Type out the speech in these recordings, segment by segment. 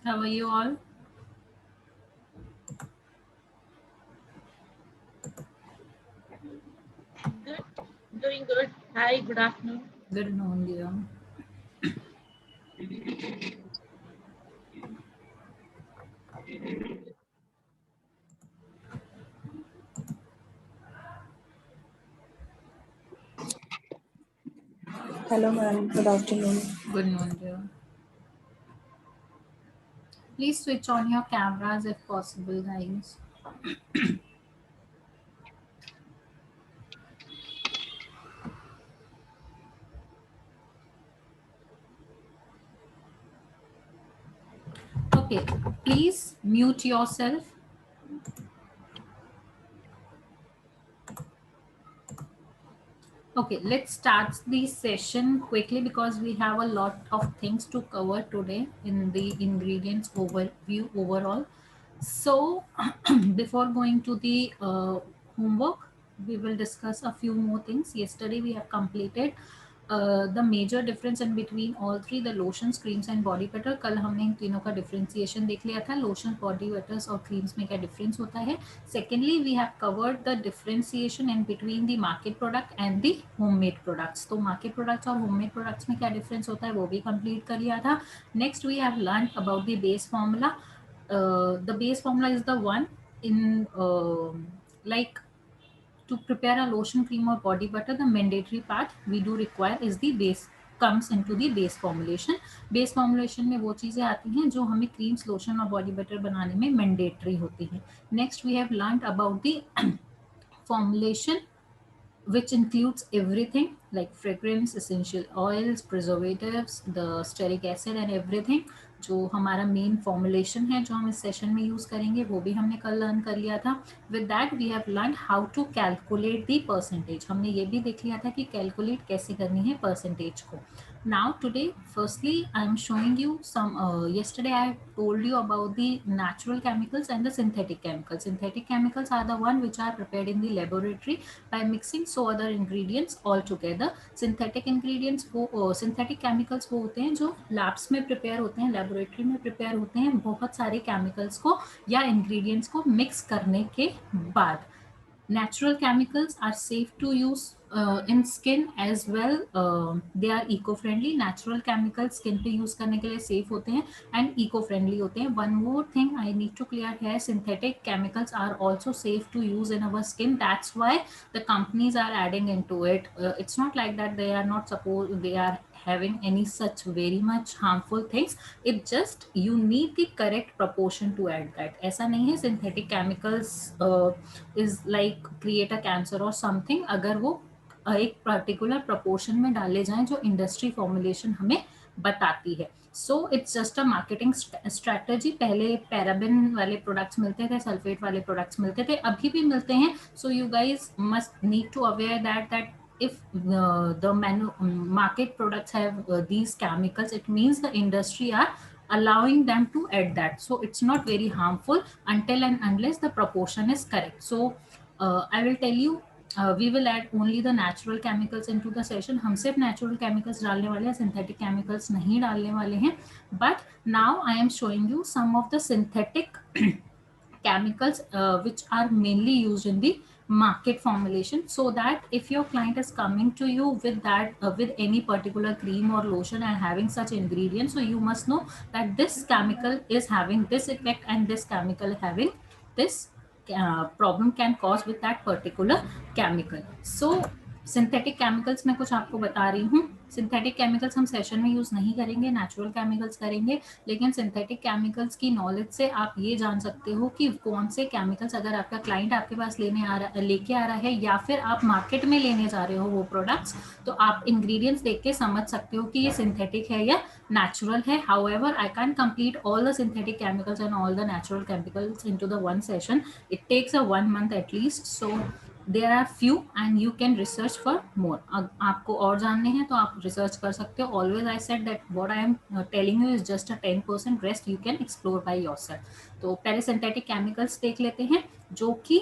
How are you all? Good, doing good. Hi, good afternoon. Good noon, dear. Hello, ma'am. Good afternoon. Good noon, dear. Please switch on your cameras if possible, guys. Okay, please mute yourself. Okay, let's start the session quickly because we have a lot of things to cover today in the ingredients overview overall. So, before going to the homework, we will discuss a few more things. Yesterday, we have completed the major difference in between all three, the lotions, creams and body butter. कल हमने इन तीनों का differentiation देख लिया था, lotion, body buttress और creams में क्या डिफरेंस होता है. Secondly, we have covered the differentiation in between the market product and the homemade products. तो market products और homemade products में क्या difference होता है वो भी complete कर लिया था. Next, we have learned about the base formula. The base formula is the one in like to prepare a lotion, cream or body butter. The mandatory part we do require is the base comes into the base formulation. Base formulation में वो चीज़ें आती हैं जो हमें creams, lotion और body butter बनाने में मैंडेटरी होती हैं. Next we have learn about the formulation, which includes everything like fragrance, essential oils, preservatives, the stearic acid and everything. जो हमारा मेन फॉर्मुलेशन है जो हम इस सेशन में यूज करेंगे वो भी हमने कल लर्न कर लिया था. With that we have learn how to calculate the percentage. हमने ये भी देख लिया था कि कैलकुलेट कैसे करनी है परसेंटेज को. Now today, firstly, I am showing you some. Yesterday, I told you about the natural chemicals and the synthetic chemicals. Synthetic chemicals are the one which are prepared in the laboratory by mixing so other ingredients all together. Synthetic ingredients वो synthetic chemicals वो होते हैं जो labs में prepare होते हैं, laboratory में prepare होते हैं बहुत सारे chemicals को या ingredients को mix करने के बाद. Natural chemicals are safe to use in skin as well. They are eco-friendly. Natural chemicals skin पे use करने के लिए safe होते हैं and eco-friendly होते हैं. One more thing I need to clear here: synthetic chemicals are also safe to use in our skin. That's why the companies are adding into it. It's not like that they are not supposed they are having any such very much harmful things. It just you need the correct proportion to add that. ऐसा नहीं है synthetic chemicals is like create a cancer और something अगर वो एक particular proportion में डाले जाएं जो इंडस्ट्री फॉर्मुलेशन हमें बताती है. So it's just a marketing strategy. पहले पैराबिन वाले प्रोडक्ट्स मिलते थे, सल्फेट वाले प्रोडक्ट्स मिलते थे, अभी भी मिलते हैं. So you guys must need to aware that if the market products have these chemicals, it means the industry are allowing them to add that. So it's not very harmful until and unless the proportion is correct. So I will tell you, we will add only the natural chemicals into the session. हम सिर्फ natural chemicals डालने वाले हैं, synthetic chemicals नहीं डालने वाले हैं. But now I am showing you some of the synthetic chemicals which are mainly used in the market formulation, so that if your client is coming to you with that with any particular cream or lotion and having such ingredients, so you must know that this chemical is having this effect and this chemical having this problem can cause with that particular chemical. So synthetic chemicals मैं कुछ आपको बता रही हूँ. Synthetic chemicals हम session में use नहीं करेंगे, नेचुरल केमिकल्स करेंगे. लेकिन सिंथेटिक केमिकल्स की नॉलेज से आप ये जान सकते हो कि कौन से केमिकल्स अगर आपका क्लाइंट आपके पास लेके आ रहा है या फिर आप मार्केट में लेने जा रहे हो वो प्रोडक्ट्स, तो आप इंग्रेडिएंट्स देख के समझ सकते हो कि ये सिंथेटिक है या natural है. However, I can't complete all the synthetic chemicals and all the natural chemicals into the one session. It takes a 1 month at least. So there are few and you can research for more. आपको और जानने हैं तो आप research कर सकते हो. Always I said that what I am telling you is just a 10%, rest you can explore by yourself. तो पहले synthetic chemicals देख लेते हैं जो कि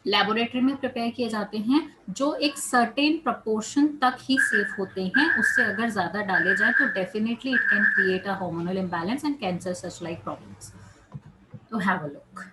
लेबोरेटरी में प्रिपेयर किए जाते हैं जो एक सर्टेन प्रपोर्शन तक ही सेफ होते हैं, उससे अगर ज्यादा डाले जाए तो definitely it can create a hormonal imbalance and cancer such like problems. तो have a look.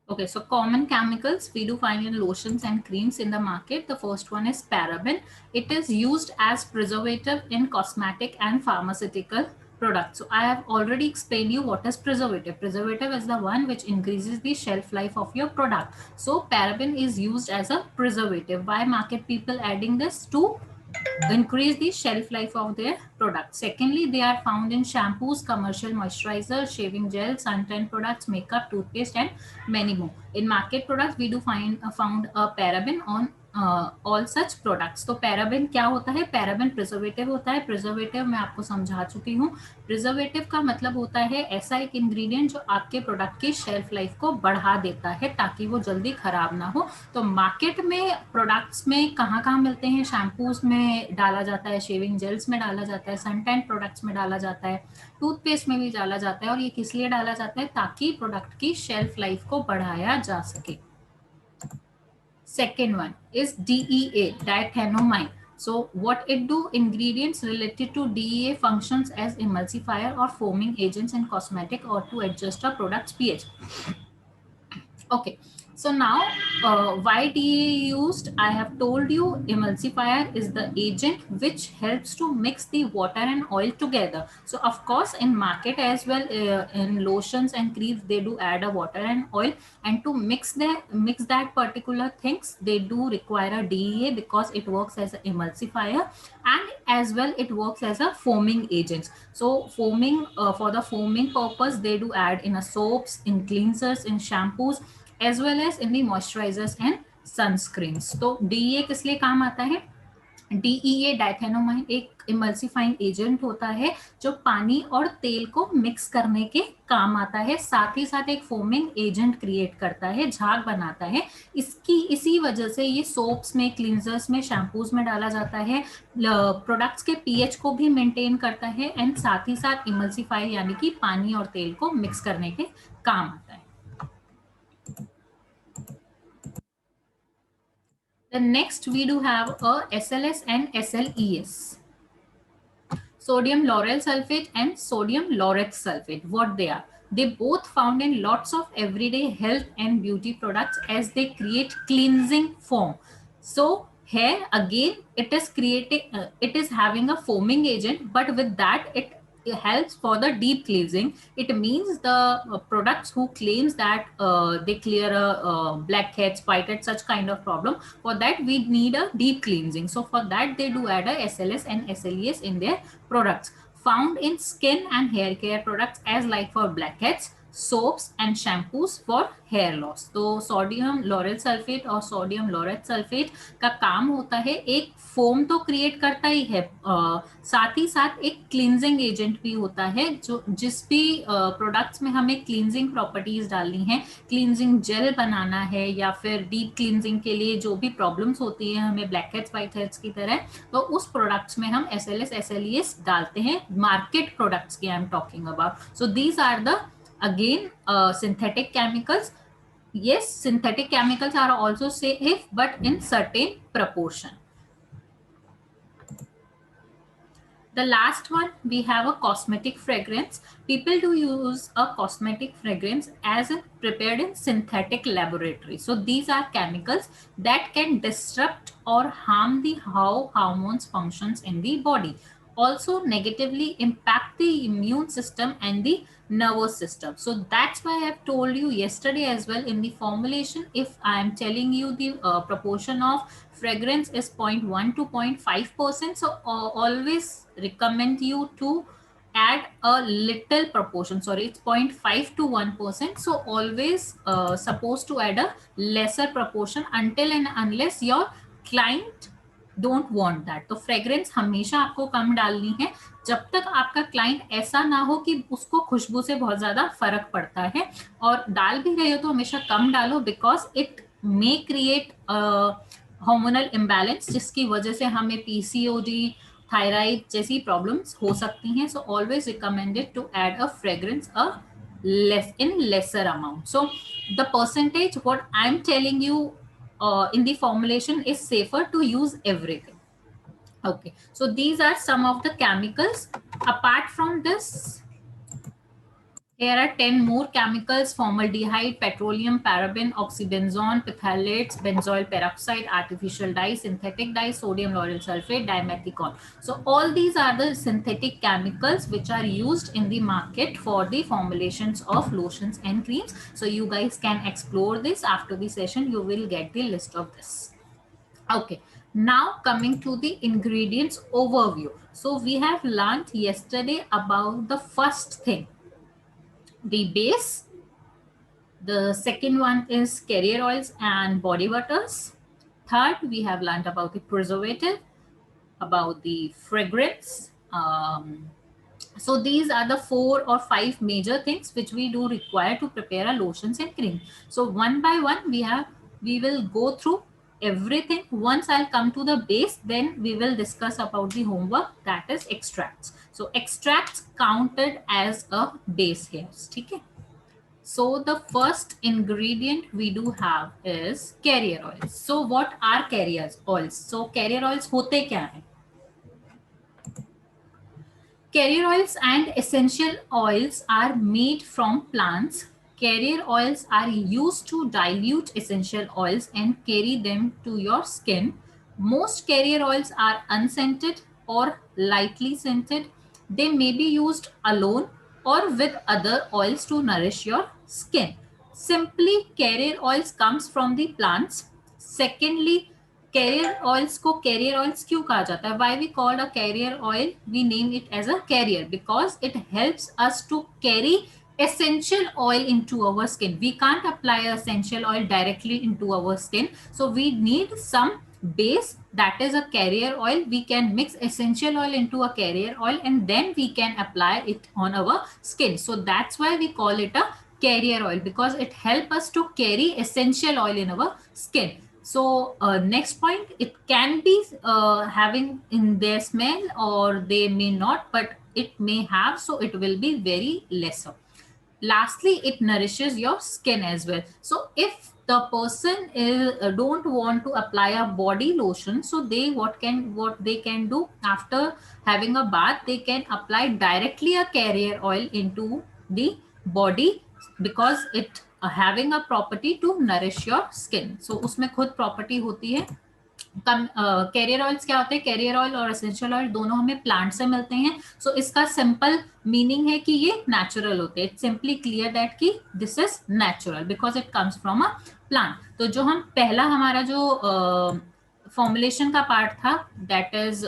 Okay, so common chemicals we do find in lotions and creams in the market. The first one is paraben. It is used as preservative in cosmetic and pharmaceutical products. So I have already explained you what is preservative. Preservative is the one which increases the shelf life of your product. So paraben is used as a preservative. Why market people adding this? To increase the shelf life of their product. Secondly, they are found in shampoos, commercial moisturizers, shaving gel, suntan products, makeup, toothpaste, and many more. In market products, we do find found a paraben on all such products. तो paraben क्या होता है? Paraben preservative होता है. Preservative मैं आपको समझा चुकी हूँ. प्रिजर्वेटिव का मतलब होता है ऐसा एक इंग्रेडिएंट जो आपके प्रोडक्ट की शेल्फ लाइफ को बढ़ा देता है ताकि वो जल्दी खराब ना हो. तो मार्केट में प्रोडक्ट्स में कहाँ कहाँ मिलते हैं? शैम्पूज में डाला जाता है, शेविंग जेल्स में डाला जाता है, सनटैन प्रोडक्ट्स में डाला जाता है, टूथपेस्ट में भी डाला जाता है. और ये किस लिए डाला जाता है? ताकि प्रोडक्ट की शेल्फ लाइफ को बढ़ाया जा सके. Second one is DEA, diethanomine. So what it do? Ingredients related to DEA functions as emulsifier or foaming agents in cosmetic or to adjust a product's pH. Okay, so now why DEA used? I have told you emulsifier is the agent which helps to mix the water and oil together. So of course in market as well, in lotions and creams they do add a water and oil, and to mix that particular things they do require a DEA because it works as an emulsifier and as well it works as a foaming agent. So foaming, for the foaming purpose they do add in a soaps, in cleansers, in shampoos as well as in the moisturizers and sunscreens. तो DEA किस लिए काम आता है? DEA डाइथेनोमाइन एक emulsifying agent होता है जो पानी और तेल को मिक्स करने के काम आता है. साथ ही साथ एक फोमिंग एजेंट क्रिएट करता है, झाग बनाता है. इसी वजह से ये सोप्स में, क्लींजर्स में, शैम्पूज में डाला जाता है. प्रोडक्ट्स के पीएच को भी मेंटेन करता है एंड साथ ही साथ इमल्सिफाई यानी कि पानी और तेल को मिक्स करने के काम आता है. The next we do have a SLS and SLES. Sodium lauryl sulfate and sodium laureth sulfate. What they are? They both found in lots of everyday health and beauty products as they create cleansing foam. So here again it is creating, it is having a foaming agent, but with that it helps for the deep cleansing. It means the products who claims that they clear blackheads, whiteheads, such kind of problem. For that we need a deep cleansing. So for that they do add a SLS and SLES in their products. Found in skin and hair care products as like for blackheads, soaps and shampoos for hair loss. तो sodium lauryl sulphate और sodium laureth sulphate का काम होता है, एक foam तो create करता ही है, साथ ही साथ एक क्लींजिंग एजेंट भी होता है. जो जिस भी प्रोडक्ट्स में हमें क्लींजिंग प्रॉपर्टीज डालनी है, क्लींजिंग जेल बनाना है या फिर डीप क्लींजिंग के लिए जो भी प्रॉब्लम्स होती है हमें ब्लैक हेड्स व्हाइट हेड्स की तरह, तो उस प्रोडक्ट्स में हम SLS SLES डालते हैं. मार्केट प्रोडक्ट्स की I am talking about. So these are the again synthetic chemicals. Yes, synthetic chemicals are also safe but in certain proportion. The last one we have a cosmetic fragrance. People do use a cosmetic fragrance as prepared in synthetic laboratory. So these are chemicals that can disrupt or harm the how hormones functions in the body, also negatively impact the immune system and the nervous system. So that's why I've told you yesterday as well in the formulation, if I am telling you the proportion of fragrance is 0.1 to 0.5%, so always recommend you to add a little proportion, sorry, it's 0.5 to 1%. So always supposed to add a lesser proportion until and unless your client don't want that. तो fragrance हमेशा आपको कम डालनी है जब तक आपका client ऐसा ना हो कि उसको खुशबू से बहुत ज्यादा फर्क पड़ता है, और डाल भी रहे हो तो हमेशा कम डालो, because it may create hormonal imbalance जिसकी वजह से हमें पीसीओडी, थायराइड जैसी प्रॉब्लम्स हो सकती हैं. So always recommended to add a fragrance a less in lesser amount. So the percentage what I'm telling you in the formulation is safer to use everything. Okay, so these are some of the chemicals. Apart from this, here are 10 more chemicals: formaldehyde, petroleum, paraben, oxybenzone, phthalates, benzoyl peroxide, artificial dye, synthetic dye, sodium lauryl sulfate, dimethicone. So all these are the synthetic chemicals which are used in the market for the formulations of lotions and creams. So you guys can explore this. After the session, you will get the list of this. Okay, now coming to the ingredients overview. So we have learned yesterday about the first thing, the base. The second one is carrier oils and body butters. Third, we have learned about the preservative, about the fragrance. So these are the 4 or 5 major things which we do require to prepare a lotions and cream. So one by one we will go through everything. Once I'll come to the base, then we will discuss about the homework, that is extracts. So extracts counted as a base here. Okay. So the first ingredient we do have is carrier oils. So what are carrier oils? So carrier oils होते क्या हैं? Carrier oils and essential oils are made from plants. Carrier oils are used to dilute essential oils and carry them to your skin. Most carrier oils are unscented or lightly scented. They may be used alone or with other oils to nourish your skin. Simply, carrier oils comes from the plants. Secondly, carrier oils को carrier oils क्यों कहा जाता है? Why we called a carrier oil? We name it as a carrier because it helps us to carry essential oil into our skin. We can't apply essential oil directly into our skin, so we need some base, that is a carrier oil. We can mix essential oil into a carrier oil and then we can apply it on our skin. So that's why we call it a carrier oil, because it helps us to carry essential oil in our skin. So next point, it can be having in their smell or they may not, but it may have, so it will be very lesser. Lastly, it nourishes your skin as well. So if the person is don't want to apply a body lotion, so they what they can do after having a bath, they can apply directly a carrier oil into the body, because it having a property to nourish your skin. So उसमें खुद property होती है. Career oils क्या होते हैं? Career oil और essential oil दोनों हमें प्लांट से मिलते हैं. सो इसका सिंपल मीनिंग है कि ये नेचुरल होते हैं. इट सिंपली क्लियर दैट कि this is natural because it comes from a plant. तो जो हम पहला हमारा जो फॉर्मुलेशन का पार्ट था, दैट इज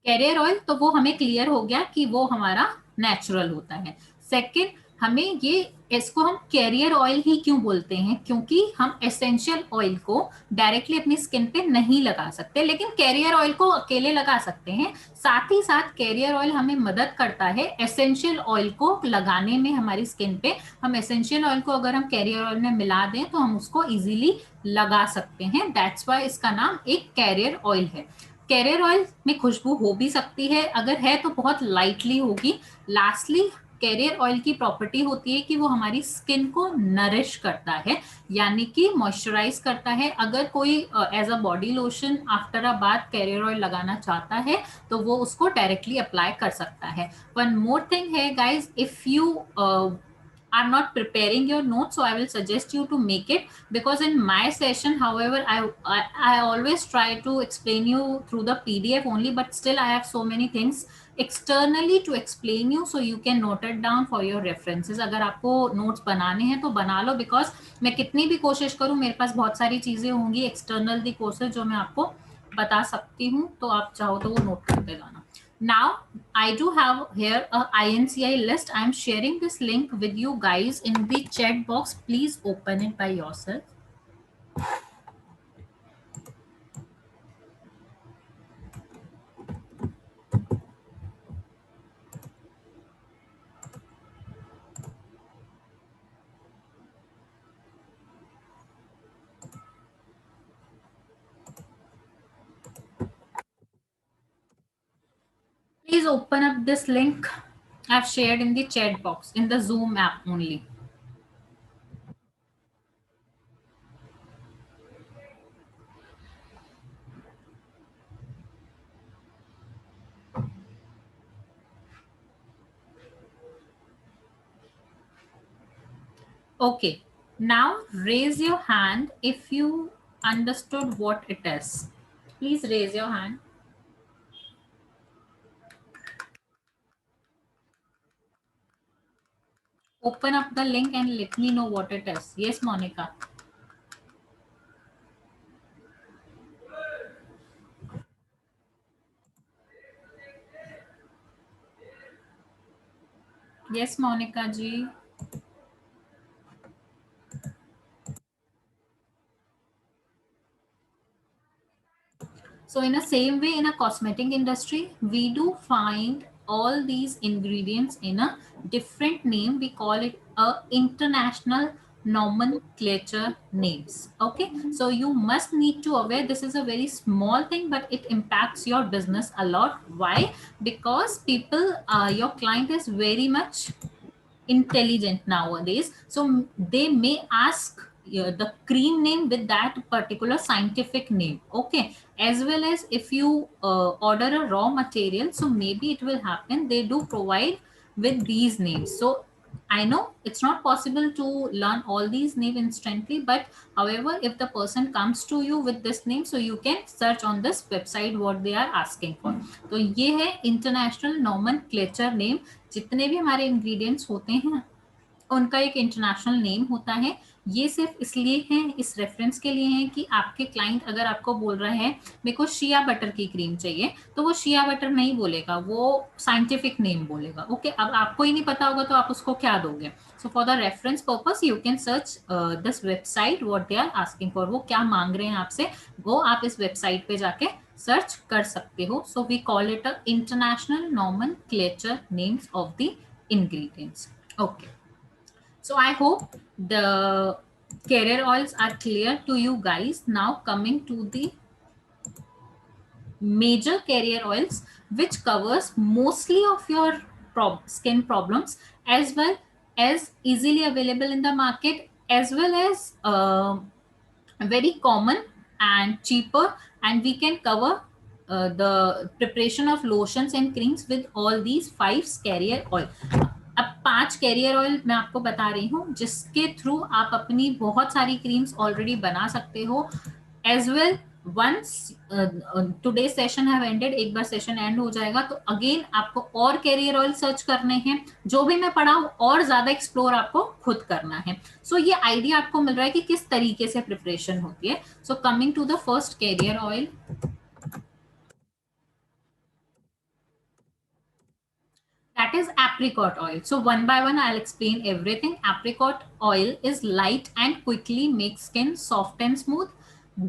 कैरियर ऑयल, तो वो हमें क्लियर हो गया कि वो हमारा नेचुरल होता है. सेकेंड, हमें ये इसको हम कैरियर ऑयल ही क्यों बोलते हैं? क्योंकि हम एसेंशियल ऑयल को डायरेक्टली अपनी स्किन पे नहीं लगा सकते, लेकिन कैरियर ऑयल को अकेले लगा सकते हैं. साथ ही साथ कैरियर ऑयल हमें मदद करता है एसेंशियल ऑयल को लगाने में हमारी स्किन पे. हम एसेंशियल ऑयल को अगर हम कैरियर ऑयल में मिला दें तो हम उसको इजीली लगा सकते हैं. दैट्स वाई इसका नाम एक कैरियर ऑयल है. कैरियर ऑयल में खुशबू हो भी सकती है, अगर है तो बहुत लाइटली होगी. लास्टली, कैरियर ऑयल की प्रॉपर्टी होती है कि वो हमारी स्किन को नरिश करता है, यानी कि मॉइस्चराइज करता है. अगर कोई as a body lotion after a bath carrier oil लगाना चाहता है तो वो उसको डायरेक्टली अप्लाई कर सकता है. वन मोर थिंग है guys, if you are not preparing your notes, so I will suggest you to make it, because in my session, however, I always try to explain you through the PDF only, but still I have so many things externally to explain you, so you can note it down for your references. अगर आपको notes बनाने हैं तो बना लो, because मैं कितनी भी कोशिश करूँ मेरे पास बहुत सारी चीजें होंगी एक्सटर्नल दी कोर्सेज जो मैं आपको बता सकती हूँ, तो आप चाहो तो वो नोट करते जाना. Now I do have here a INCI list. I am sharing this link with you guys in the chat box. Please open it by yourself. Please open up this link I've shared in the chat box in the Zoom app only. Okay, now raise your hand if you understood what it is. Please raise your hand. Open up the link and let me know what it is. Yes, Monica. Yes, Monica ji. So in the same way, in a cosmetic industry, we do find all these ingredients in a different name. We call it a international nomenclature names. Okay, so you must need to aware this is a very small thing, but it impacts your business a lot. Why? Because people, your client is very much intelligent nowadays, so they may ask the cream name with that particular scientific name. Okay, as well as if you order a raw material, so maybe it will happen they do provide with these names. So I know it's not possible to learn all these names instantly, but however, if the person comes to you with this name, so you can search on this website what they are asking for. तो ये है international nomenclature name. जितने भी हमारे ingredients होते हैं उनका एक इंटरनेशनल नेम होता है. ये सिर्फ इसलिए है, इस रेफरेंस के लिए है कि आपके क्लाइंट अगर आपको बोल रहा है मेरे को शिया बटर की क्रीम चाहिए, तो वो शिया बटर नहीं बोलेगा, वो साइंटिफिक नेम बोलेगा. ओके, अब आपको ही नहीं पता होगा तो आप उसको क्या दोगे. So for the reference purpose you can search this website what they are asking for. वो क्या मांग रहे हैं आपसे, वो आप इस वेबसाइट पे जाके सर्च कर सकते हो. So we call it a international nomenclature names of the ingredients. Okay, so I hope the carrier oils are clear to you guys. Now coming to the major carrier oils which covers mostly of your skin problems, as well as easily available in the market, as well as very common and cheaper, and we can cover the preparation of lotions and creams with all these 5 carrier oil. अब 5 career oil मैं आपको बता रही हूँ जिसके through आप अपनी बहुत सारी क्रीम्स ऑलरेडी बना सकते हो. As well once today session have ended, एक बार सेशन एंड हो जाएगा तो अगेन आपको और कैरियर ऑयल सर्च करने हैं. जो भी मैं पढ़ाऊँ और ज्यादा एक्सप्लोर आपको खुद करना है. सो ये आइडिया आपको मिल रहा है कि किस तरीके से प्रिपरेशन होती है. So coming to the first carrier oil, that is apricot oil. So one by one I'll explain everything. Apricot oil is light and quickly makes skin soft and smooth.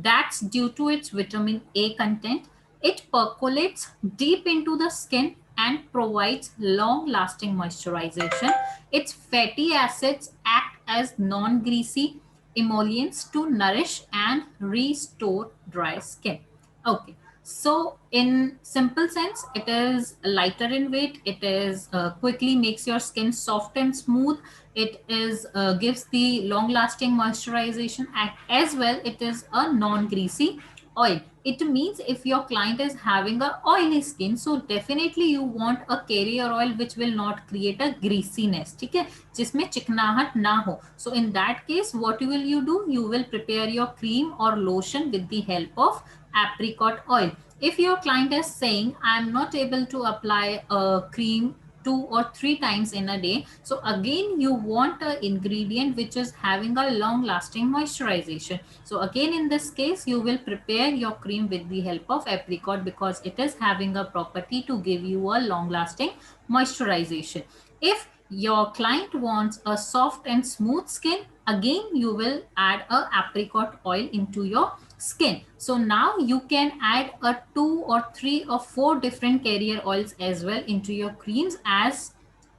That's due to its vitamin A content. It percolates deep into the skin and provides long lasting moisturization. Its fatty acids act as non-greasy emollients to nourish and restore dry skin. Okay, so in simple sense, it is lighter in weight. It is quickly makes your skin soft and smooth. It is gives the long lasting moisturization, and as well it is a non greasy oil. It means if your client is having a oily skin, so definitely you want a carrier oil which will not create a greasiness, ठीक है, जिसमें चिकनाहट ना हो. So in that case, what will you do? You will prepare your cream or lotion with the help of apricot oil. If your client is saying I am not able to apply a cream 2 or 3 times in a day. So again, you want an ingredient which is having a long lasting moisturization. So again, in this case, you will prepare your cream with the help of apricot because it is having a property to give you a long lasting moisturization. If your client wants a soft and smooth skin, again you will add a apricot oil into your skin. So now you can add a 2 or 3 or 4 different carrier oils as well into your creams as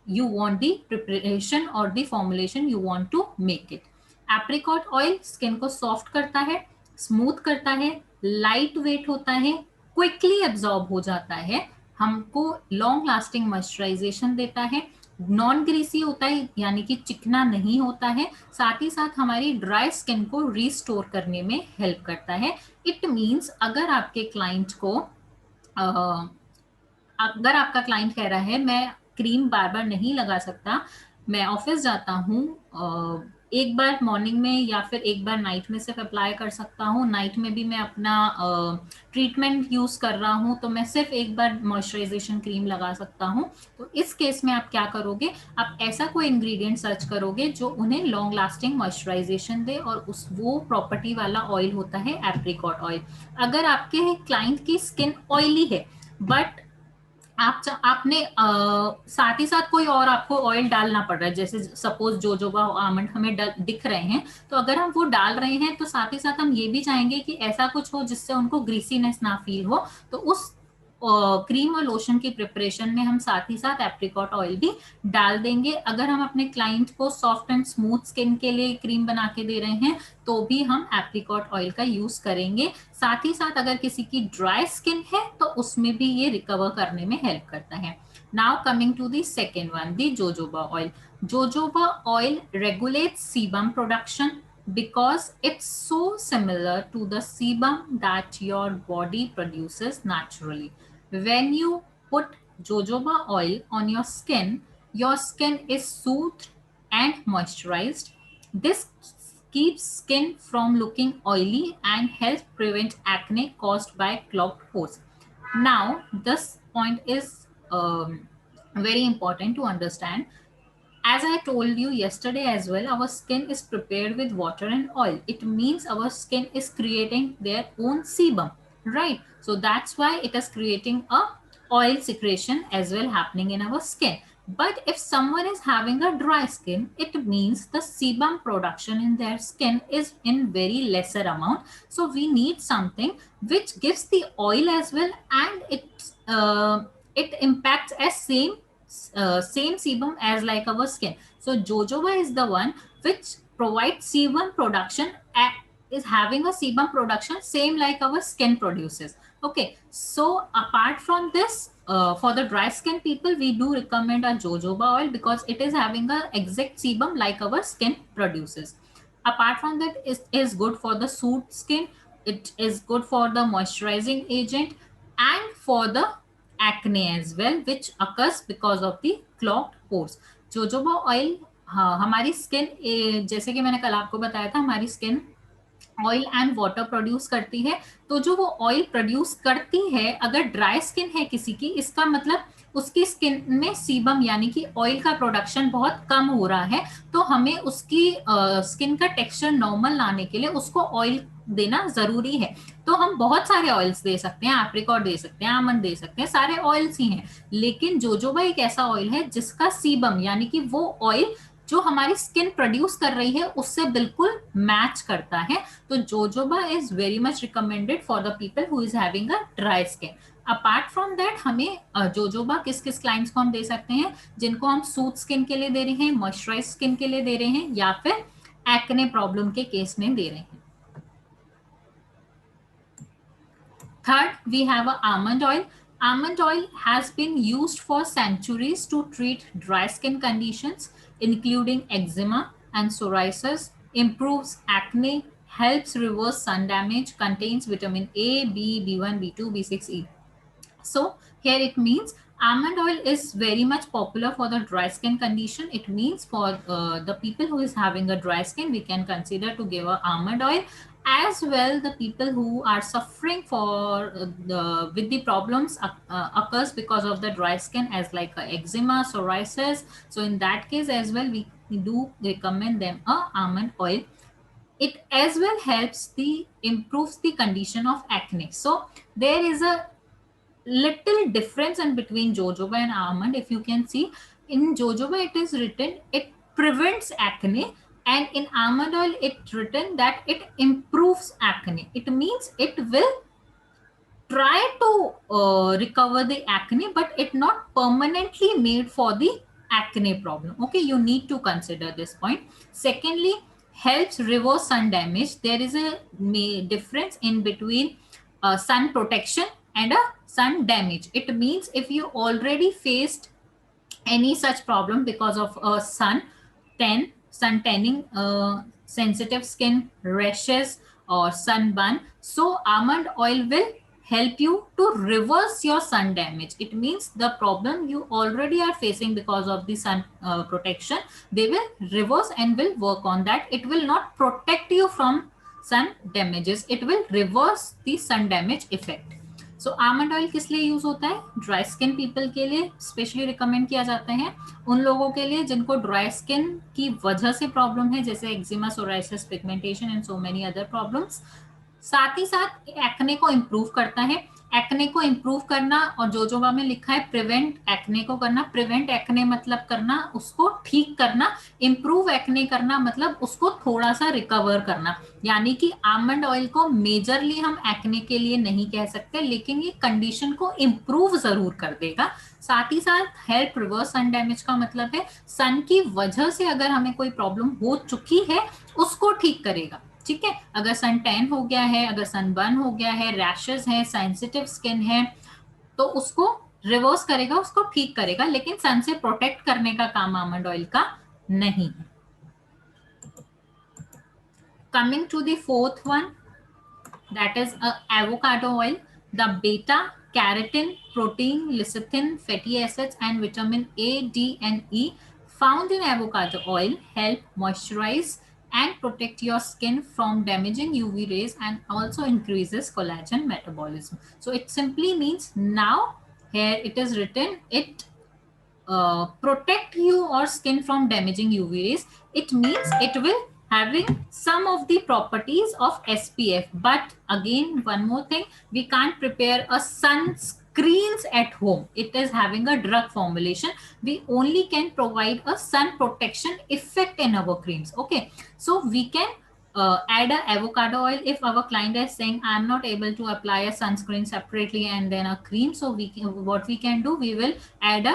you want the preparation or the formulation you want to make it. Apricot oil skin को soft करता है, smooth करता है, light weight होता है, quickly absorb हो जाता है, हमको लॉन्ग लास्टिंग मॉइस्चराइजेशन देता है, नॉन ग्रीसी होता है यानी कि चिकना नहीं होता है, साथ ही साथ हमारी ड्राई स्किन को रिस्टोर करने में हेल्प करता है. इट मीन्स अगर आपके क्लाइंट को अगर आपका क्लाइंट कह रहा है मैं क्रीम बार बार नहीं लगा सकता, मैं ऑफिस जाता हूँ, एक बार मॉर्निंग में या फिर एक बार नाइट में सिर्फ अप्लाई कर सकता हूँ, नाइट में भी मैं अपना ट्रीटमेंट यूज कर रहा हूँ तो मैं सिर्फ एक बार मॉइस्चराइजेशन क्रीम लगा सकता हूँ, तो इस केस में आप क्या करोगे, आप ऐसा कोई इंग्रेडिएंट सर्च करोगे जो उन्हें लॉन्ग लास्टिंग मॉइस्चराइजेशन दे और उस वो प्रॉपर्टी वाला ऑयल होता है एप्रिकॉट ऑयल. अगर आपके क्लाइंट की स्किन ऑयली है बट आपने साथ ही साथ कोई और आपको ऑयल डालना पड़ रहा है, जैसे सपोज जोजोबा आमंड हमें दिख रहे हैं, तो अगर हम वो डाल रहे हैं तो साथ ही साथ हम ये भी चाहेंगे कि ऐसा कुछ हो जिससे उनको ग्रीसीनेस ना फील हो, तो उस क्रीम और लोशन की प्रिपरेशन में हम साथ ही साथ एप्रिकॉट ऑयल भी डाल देंगे. अगर हम अपने क्लाइंट को सॉफ्ट एंड स्मूथ स्किन के लिए क्रीम बना के दे रहे हैं तो भी हम एप्रिकॉट ऑयल का यूज करेंगे. साथ ही साथ अगर किसी की ड्राई स्किन है तो उसमें भी ये रिकवर करने में हेल्प करता है. Now coming to the second one, the jojoba oil. Jojoba oil regulates sebum production because it's so similar to the sebum that your body produces naturally. When you put jojoba oil on your skin is soothed and moisturized. This keeps skin from looking oily and helps prevent acne caused by clogged pores. Now, this point is very important to understand. As I told you yesterday as well, our skin is prepared with water and oil. It means our skin is creating their own sebum, right? So that's why it is creating a oil secretion as well happening in our skin. But if someone is having a dry skin, it means the sebum production in their skin is in very lesser amount. So we need something which gives the oil as well, and it impacts as same sebum as like our skin. So jojoba is the one which provides sebum production, is having a sebum production same like our skin produces. Okay, so apart from this, for the dry skin people, we do recommend a jojoba oil because it is having a exact sebum like our skin produces. Apart from that, it is good for the soothed skin, it is good for the moisturizing agent and for the acne as well, which occurs because of the clogged pores. Jojoba oil हमारी skin, जैसे कि मैंने कल आपको बताया था, हमारी skin oil and water produce करती है. तो जो वो ऑयल प्रोड्यूस करती है, अगर ड्राई स्किन है किसी की, इसका मतलब उसकी स्किन में सीबम यानी कि ऑयल का प्रोडक्शन बहुत कम हो रहा है, तो हमें उसकी स्किन का टेक्सचर नॉर्मल लाने के लिए उसको ऑयल देना जरूरी है. तो हम बहुत सारे ऑयल्स दे सकते हैं, एप्रिकॉट दे सकते हैं, आमंड दे सकते हैं, सारे ऑयल्स ही हैं, लेकिन जोजोबा एक ऐसा ऑयल है जिसका सीबम यानी कि वो ऑयल जो हमारी स्किन प्रोड्यूस कर रही है उससे बिल्कुल मैच करता है. तो jojoba is very much recommended for the people who is having a dry skin. Apart from that, हमें जोजोबा किस किस क्लाइंट्स को हम दे सकते हैं, जिनको हम सूथ स्किन के लिए दे रहे हैं, मॉइस्चराइज स्किन के लिए दे रहे हैं, या फिर एक्ने प्रॉब्लम के केस में दे रहे हैं. Third, we have a almond oil. Almond oil has been used for centuries to treat dry skin conditions, including eczema and psoriasis, improves acne, helps reverse sun damage, contains vitamin A, B, B1, B2, B6, E. So here it means almond oil is very much popular for the dry skin condition. It means for the people who is having a dry skin, we can consider to give a almond oil. as well the people who are suffering for with the problems occurs because of the dry skin, as like eczema, psoriasis. So in that case as well, we do recommend them a almond oil. It as well helps the improves the condition of acne. So there is a little difference in between jojoba and almond. If you can see, in jojoba it is written it prevents acne, and in almond oil it written that it improves acne. It means it will try to recover the acne, but it not permanently made for the acne problem. Okay, you need to consider this point. Secondly, helps reverse sun damage. There is a difference in between sun protection and a sun damage. It means if you already faced any such problem because of a sun tanning, sensitive skin, rashes, or sunburn, so almond oil will help you to reverse your sun damage. It means the problem you already are facing because of the sun protection, they will reverse and will work on that. It will not protect you from sun damages, it will reverse the sun damage effect. So almond oil किस लिए use होता है? Dry skin people के लिए specially recommend किया जाता है, उन लोगों के लिए जिनको ड्राई स्किन की वजह से प्रॉब्लम है, जैसे eczema, psoriasis, pigmentation and so many other problems. साथ ही साथ एक्ने को इम्प्रूव करता है। एक्ने को इम्प्रूव करना, और जोजोबा में लिखा है प्रिवेंट एक्ने को करना। प्रिवेंट एक्ने मतलब करना, उसको ठीक करना। इम्प्रूव एक्ने करना मतलब उसको थोड़ा सा रिकवर करना। यानी कि आमंड ऑयल को मेजरली हम एक्ने के लिए नहीं कह सकते, लेकिन ये कंडीशन को इम्प्रूव जरूर कर देगा। साथ ही साथ हेल्प रिवर्स सन डैमेज का मतलब है सन की वजह से अगर हमें कोई प्रॉब्लम हो चुकी है उसको ठीक करेगा। ठीक है, अगर सन टैन हो गया है, अगर सन बर्न हो गया है, रैशेस है, सेंसिटिव स्किन है, तो उसको रिवर्स करेगा, उसको ठीक करेगा, लेकिन सन से प्रोटेक्ट करने का काम आमंड ऑयल का नहीं है। Coming to the fourth one, that is avocado oil. The beta carotene, protein, lecithin, fatty acids, and vitamin A, D, and E found in avocado oil help moisturize and protect your skin from damaging UV rays, and also increases collagen metabolism. So it simply means, now here it is written, it protect your skin from damaging UV rays. It means it will having some of the properties of SPF. But again, one more thing, we can't prepare a sunscreens at home. It is having a drug formulation. We only can provide a sun protection effect in our creams. Okay, so we can add a avocado oil if our client is saying I'm not able to apply a sunscreen separately and then a cream. So we can, what we can do, we will add a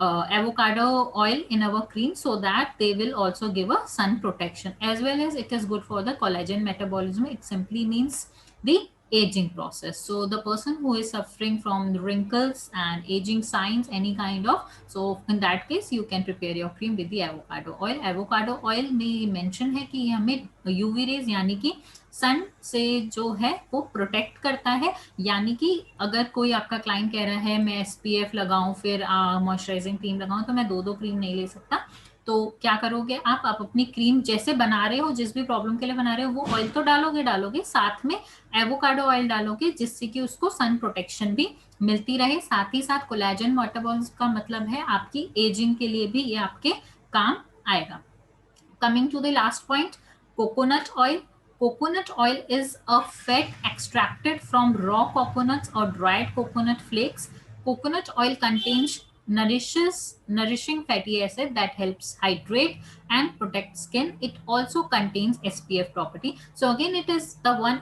avocado oil in our cream, so that they will also give a sun protection, as well as it is good for the collagen metabolism. It simply means the aging process. So the person who is suffering from wrinkles and aging signs, any kind of, so in that case you can prepare your cream with the avocado oil. Avocado oil में mention है कि हमें UV rays यानी कि सन से जो है वो प्रोटेक्ट करता है। यानी कि अगर कोई आपका क्लाइंट कह रहा है मैं SPF लगाऊं फिर मॉइस्चराइजिंग क्रीम लगाऊं, तो मैं दो क्रीम नहीं ले सकता। तो क्या करोगे आप अपनी क्रीम जैसे बना रहे हो, जिस भी प्रॉब्लम के लिए बना रहे हो, वो ऑयल तो डालोगे, साथ में एवोकाडो ऑयल डालोगे, जिससे कि उसको सन प्रोटेक्शन भी मिलती रहे। साथ ही साथ कोलेजन मेटाबॉलिज्म का मतलब है आपकी एजिंग के लिए भी ये आपके काम आएगा। Coming to the last point, coconut oil. Coconut oil is a fat extracted from raw coconuts or dried coconut flakes. Coconut oil contains nourishing fatty acid that helps hydrate and protect skin. It also contains SPF property. So again, it is the one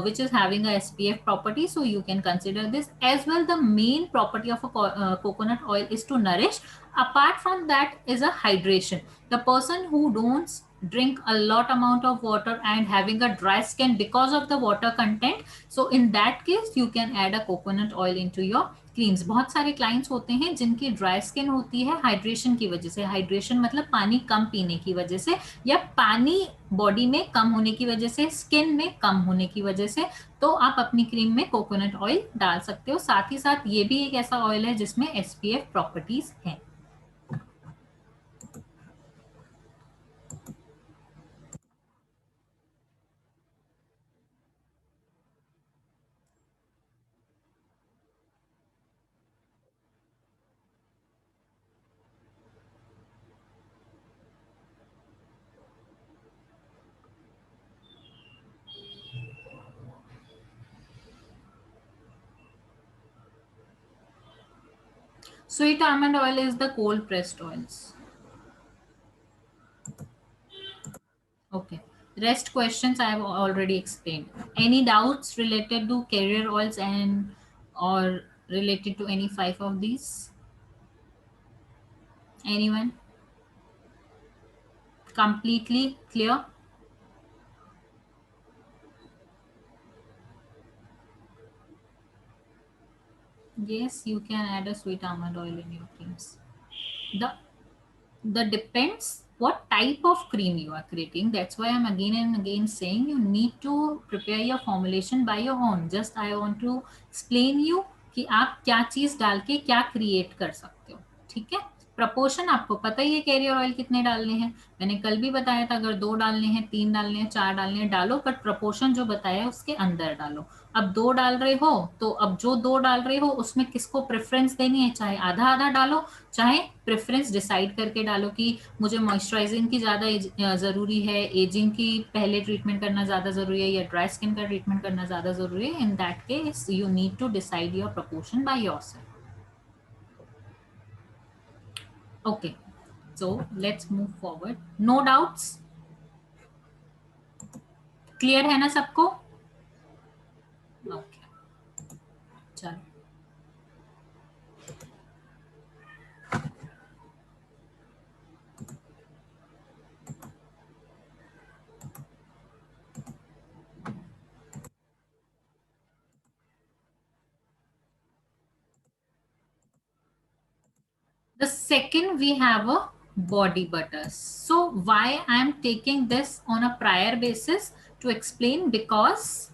which is having a SPF property. So you can consider this as well. The main property of a coconut oil is to nourish. Apart from that is a hydration. The person who don't drink a lot amount of water and having a dry skin because of the water content, so in that case you can add a coconut oil into your creams. बहुत सारे clients होते हैं जिनकी dry skin होती है hydration की वजह से। हाइड्रेशन मतलब पानी कम पीने की वजह से, या पानी बॉडी में कम होने की वजह से, स्किन में कम होने की वजह से, तो आप अपनी क्रीम में कोकोनट ऑयल डाल सकते हो। साथ ही साथ ये भी एक ऐसा ऑयल है जिसमें SPF प्रॉपर्टीज हैं। Sweet almond oil is the cold pressed oils. Okay. Rest questions I have already explained. Any doubts related to carrier oils and or related to any five of these? Anyone? Completely clear? Yes, you can add a sweet almond oil in your creams. The the depends what type of cream you are creating. That's why I'm again and again saying you need to prepare your formulation by your own. Just I want to explain you कि आप क्या चीज डाल के क्या create कर सकते हो. ठीक है. प्रपोर्शन आपको पता ही है कैरियर ऑयल कितने डालने हैं. मैंने कल भी बताया था अगर 2 डालने हैं, 3 डालने हैं, 4 डालने हैं डालो, बट प्रपोर्शन जो बताया है उसके अंदर डालो. अब 2 डाल रहे हो तो अब जो 2 डाल रहे हो उसमें किसको प्रेफरेंस देनी है, चाहे आधा आधा डालो, चाहे प्रेफरेंस डिसाइड करके डालो कि मुझे मॉइस्चराइजिंग की ज़्यादा ज़रूरी है, एजिंग की पहले ट्रीटमेंट करना ज़्यादा ज़रूरी है, या ड्राई स्किन का ट्रीटमेंट करना ज़्यादा ज़रूरी है. In that case you need to decide your proportion by yourself. Okay, so let's move forward. No doubts? Clear है ना सबको? ओके, चलो. The second we have a body butters. So why I am taking this on a prior basis to explain, because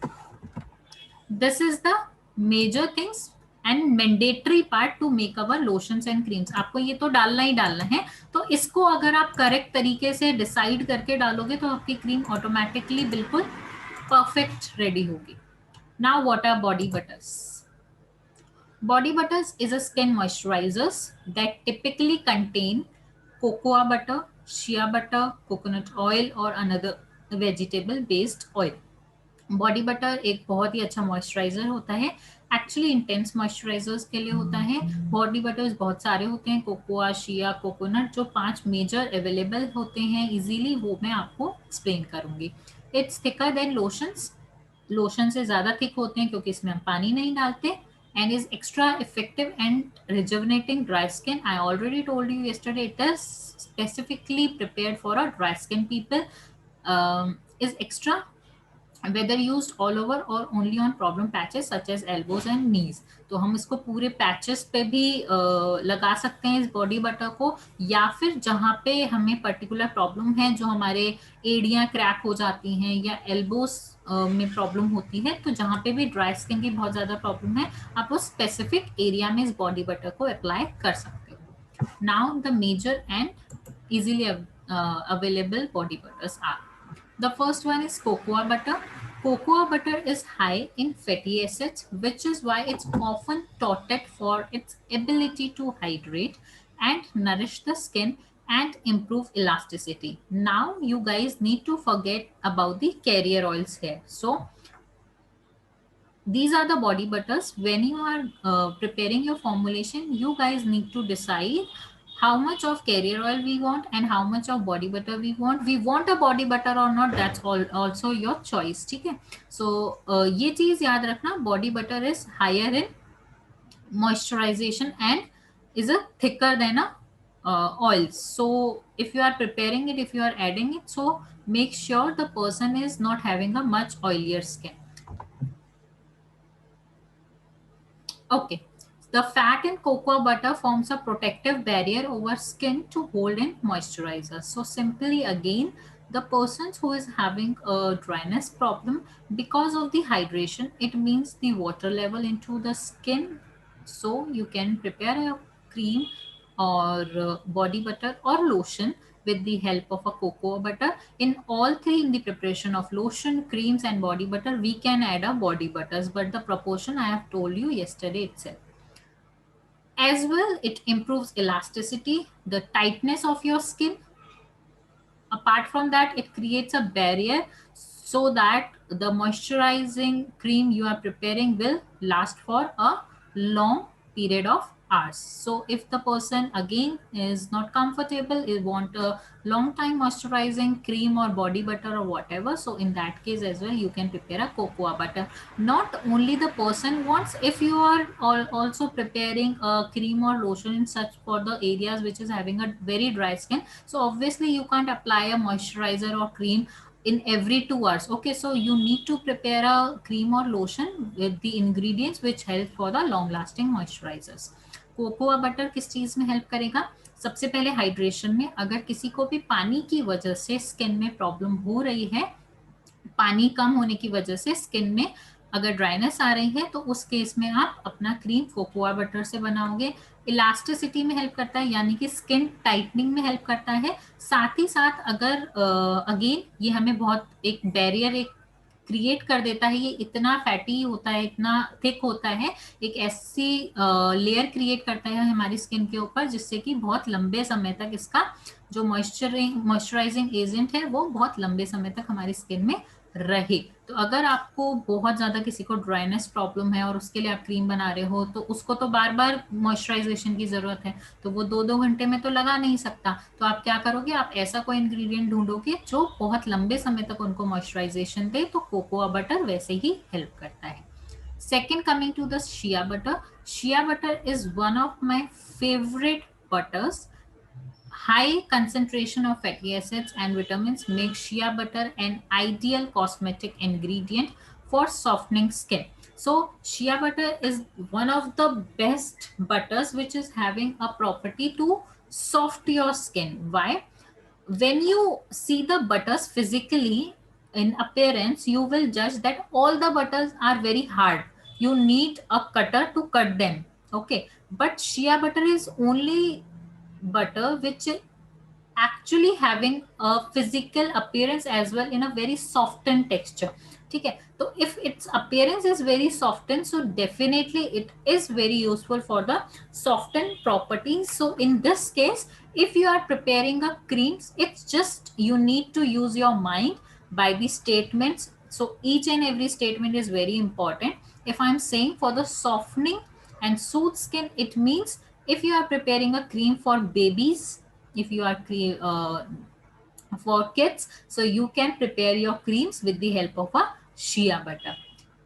this is the major things and mandatory part to make our lotions and creams. आपको ये तो डालना ही डालना है. तो इसको अगर आप करेक्ट तरीके से डिसाइड करके डालोगे तो आपकी क्रीम ऑटोमेटिकली बिल्कुल परफेक्ट रेडी होगी. Now what are body butters? Body butters is a skin moisturizers that typically contain cocoa butter, shea butter, coconut oil or another vegetable based oil. Body butter एक बहुत ही अच्छा moisturiser होता है. Actually intense moisturisers के लिए होता है. Body buttress बहुत सारे होते हैं, कोकोआ, शिया, कोकोनट, जो 5 मेजर अवेलेबल होते हैं इजीली, वो मैं आपको एक्सप्लेन करूंगी. It's thicker than lotions. Lotion से ज़्यादा थिक होते हैं क्योंकि इसमें हम पानी नहीं डालते. And is extra effective and rejuvenating dry skin. I already told you yesterday it is specifically prepared for a dry skin people. Is extra whether used all over or only on problem patches such as elbows and knees. तो हम इसको पूरे patches पे भी लगा सकते हैं इस बॉडी बटर को, या फिर जहाँ पे हमें पर्टिकुलर प्रॉब्लम है, जो हमारे एड़ियाँ क्रैक हो जाती हैं या एल्बोस में प्रॉब्लम होती है, तो जहाँ पे भी ड्राई स्किन की बहुत ज़्यादा प्रॉब्लम है आप उस स्पेसिफिक एरिया में इस बॉडी बटर को अप्लाई कर सकते हो. Now the major and easily available body butters are: the first one is cocoa butter. Cocoa butter is high in fatty acids, which is why it's often touted for its ability to hydrate and nourish the skin and improve elasticity. Now you guys need to forget about the carrier oils here. So these are the body butters. When you are preparing your formulation, you guys need to decide how much of carrier oil we want and how much of body butter we want. We want a body butter or not, that's all also your choice. ठीक है. So ये चीज याद रखना, body butter is higher in moisturization and is a thicker than a oil. So if you are preparing it, if you are adding it, so make sure the person is not having a much oilier skin. Okay, the fat in cocoa butter forms a protective barrier over skin to hold in moisturizer. So simply again, the persons who is having a dryness problem because of the hydration, it means the water level into the skin. So you can prepare a cream or body butter or lotion with the help of a cocoa butter. In all three, in the preparation of lotion, creams and body butter, we can add a body butters, but the proportion I have told you yesterday itself. As well, it improves elasticity, the tightness of your skin. Apart from that, it creates a barrier so that the moisturizing cream you are preparing will last for a long period of hours. So if the person again is not comfortable, you want a long time moisturizing cream or body butter or whatever, so in that case as well you can prepare a cocoa butter. Not only the person wants, if you are also preparing a cream or lotion in such for the areas which is having a very dry skin, so obviously you can't apply a moisturizer or cream in every 2 hours. Okay, so you need to prepare a cream or lotion with the ingredients which help for the long lasting moisturizers. Cocoa butter किस चीज में help करेगा? सबसे पहले hydration में। अगर किसी को भी पानी की वजह से स्किन में प्रॉब्लम हो रही है, पानी कम होने की वजह से स्किन में अगर ड्राइनेस आ रही है, तो उस केस में आप अपना क्रीम कोकोआ बटर से बनाओगे। इलास्टिसिटी में हेल्प करता है, यानी कि स्किन टाइटनिंग में हेल्प करता है। साथ ही साथ अगर अगेन ये हमें बहुत एक बैरियर एक क्रिएट कर देता है, ये इतना फैटी होता है, इतना थिक होता है, एक ऐसी लेयर क्रिएट करता है हमारी स्किन के ऊपर जिससे कि बहुत लंबे समय तक इसका जो मॉइस्चराइजिंग एजेंट है वो बहुत लंबे समय तक हमारी स्किन में रहे। तो अगर आपको बहुत ज्यादा किसी को ड्राइनेस प्रॉब्लम है और उसके लिए आप क्रीम बना रहे हो, तो उसको तो बार बार मॉइस्चराइजेशन की जरूरत है, तो वो 2-2 घंटे में तो लगा नहीं सकता। तो आप क्या करोगे, आप ऐसा कोई इंग्रेडिएंट ढूंढोगे जो बहुत लंबे समय तक उनको मॉइस्चराइजेशन दे, तो कोकोआ बटर वैसे ही हेल्प करता है। Second, coming to the shea butter. Shea butter is one of my favorite butters. High concentration of fatty acids and vitamins make shea butter an ideal cosmetic ingredient for softening skin. So shea butter is one of the best butters which is having a property to soft your skin. Why? When you see the butters physically in appearance, you will judge that all the butters are very hard. You need a cutter to cut them. Okay, but shea butter is only butter which actually having a physical appearance as well in a very softened texture. ठीक है, तो if its appearance is very softened, so definitely it is very useful for the softened properties. So in this case, if you are preparing a creams, it's just you need to use your mind by the statements. So each and every statement is very important. If I'm saying for the softening and soothe skin, it means if you are preparing a cream for babies, if you are for kids, so you can prepare your creams with the help of a shea butter.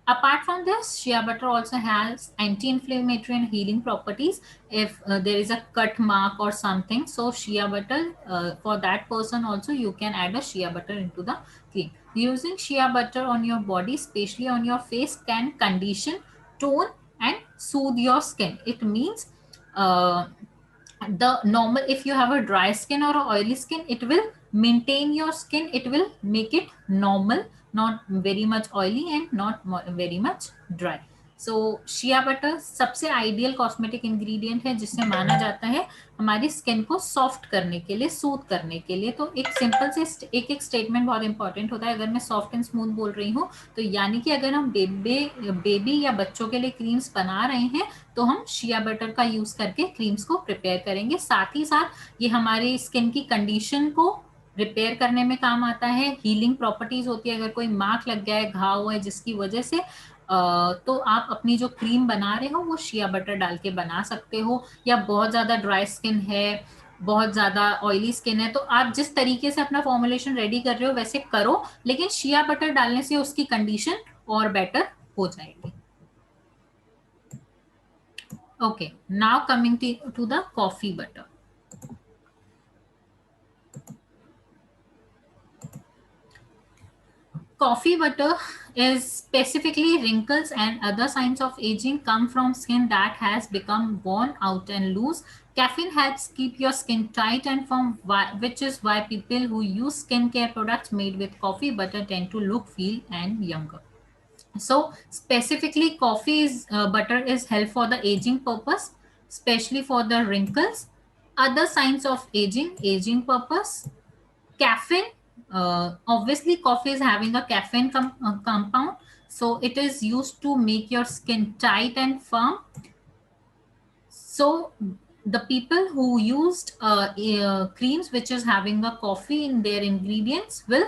Apart from this, shea butter also has anti-inflammatory and healing properties. If there is a cut mark or something, so shea butter, for that person also you can add a shea butter into the cream. Using shea butter on your body, especially on your face, can condition, tone and soothe your skin. It means the normal, if you have a dry skin or a oily skin, it will maintain your skin, it will make it normal, not very much oily and not very much dry. So shea butter सबसे ideal cosmetic ingredient है जिसे माना जाता है हमारी skin को soft करने के लिए, सूथ करने के लिए। तो एक सिंपल से एक स्टेटमेंट बहुत इंपॉर्टेंट होता है। अगर मैं सॉफ्ट एंड स्मूथ बोल रही हूँ, तो यानी कि अगर हम बेबी या बच्चों के लिए क्रीम्स बना रहे हैं, तो हम शिया बटर का यूज करके क्रीम्स को प्रिपेयर करेंगे। साथ ही साथ ये हमारी स्किन की कंडीशन को रिपेयर करने में काम आता है। हीलिंग प्रॉपर्टीज होती है, अगर कोई मार्क लग गया है, घाव हुआ है जिसकी वजह से, तो आप अपनी जो क्रीम बना रहे हो वो शिया बटर डाल के बना सकते हो। या बहुत ज्यादा ड्राई स्किन है, बहुत ज्यादा ऑयली स्किन है, तो आप जिस तरीके से अपना फॉर्मुलेशन रेडी कर रहे हो वैसे करो, लेकिन शिया बटर डालने से उसकी कंडीशन और बेटर हो जाएगी। Okay, now coming to the coffee butter. Coffee butter is specifically wrinkles and other signs of aging come from skin that has become worn out and loose. Caffeine helps keep your skin tight and firm, which is why people who use skincare products made with coffee butter tend to look, feel, and younger. So specifically, butter is held for the aging purpose, especially for the wrinkles. Other signs of aging purpose. Caffeine, obviously coffee is having a caffeine compound, so it is used to make your skin tight and firm. So the people who used creams which is having a coffee in their ingredients will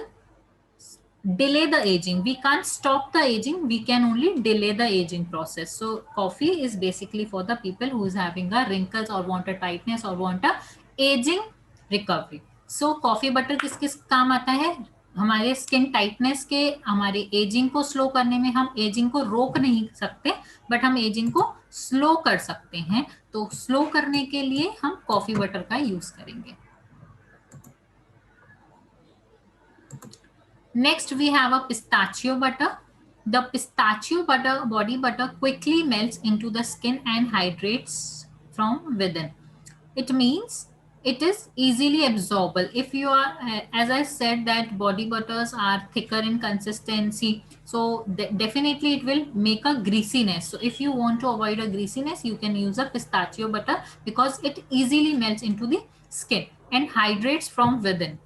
delay the aging. We can't stop the aging, we can only delay the aging process. So coffee is basically for the people who is having a wrinkles or want a tightness or want a aging recovery. So coffee butter किस किस काम आता है? हमारे skin tightness के, हमारे ageing को slow करने में. हम एजिंग को रोक नहीं सकते बट हम एजिंग को स्लो कर सकते हैं. तो स्लो करने के लिए हम कॉफी बटर का यूज करेंगे. Next, we have a pistachio butter. The pistachio butter, body butter, quickly melts into the skin and hydrates from within. It means it is easily absorbable. If you are, as I said, that body butters are thicker in consistency, so definitely it will make a greasiness. So if you want to avoid a greasiness, you can use a pistachio butter because it easily melts into the skin and hydrates from within.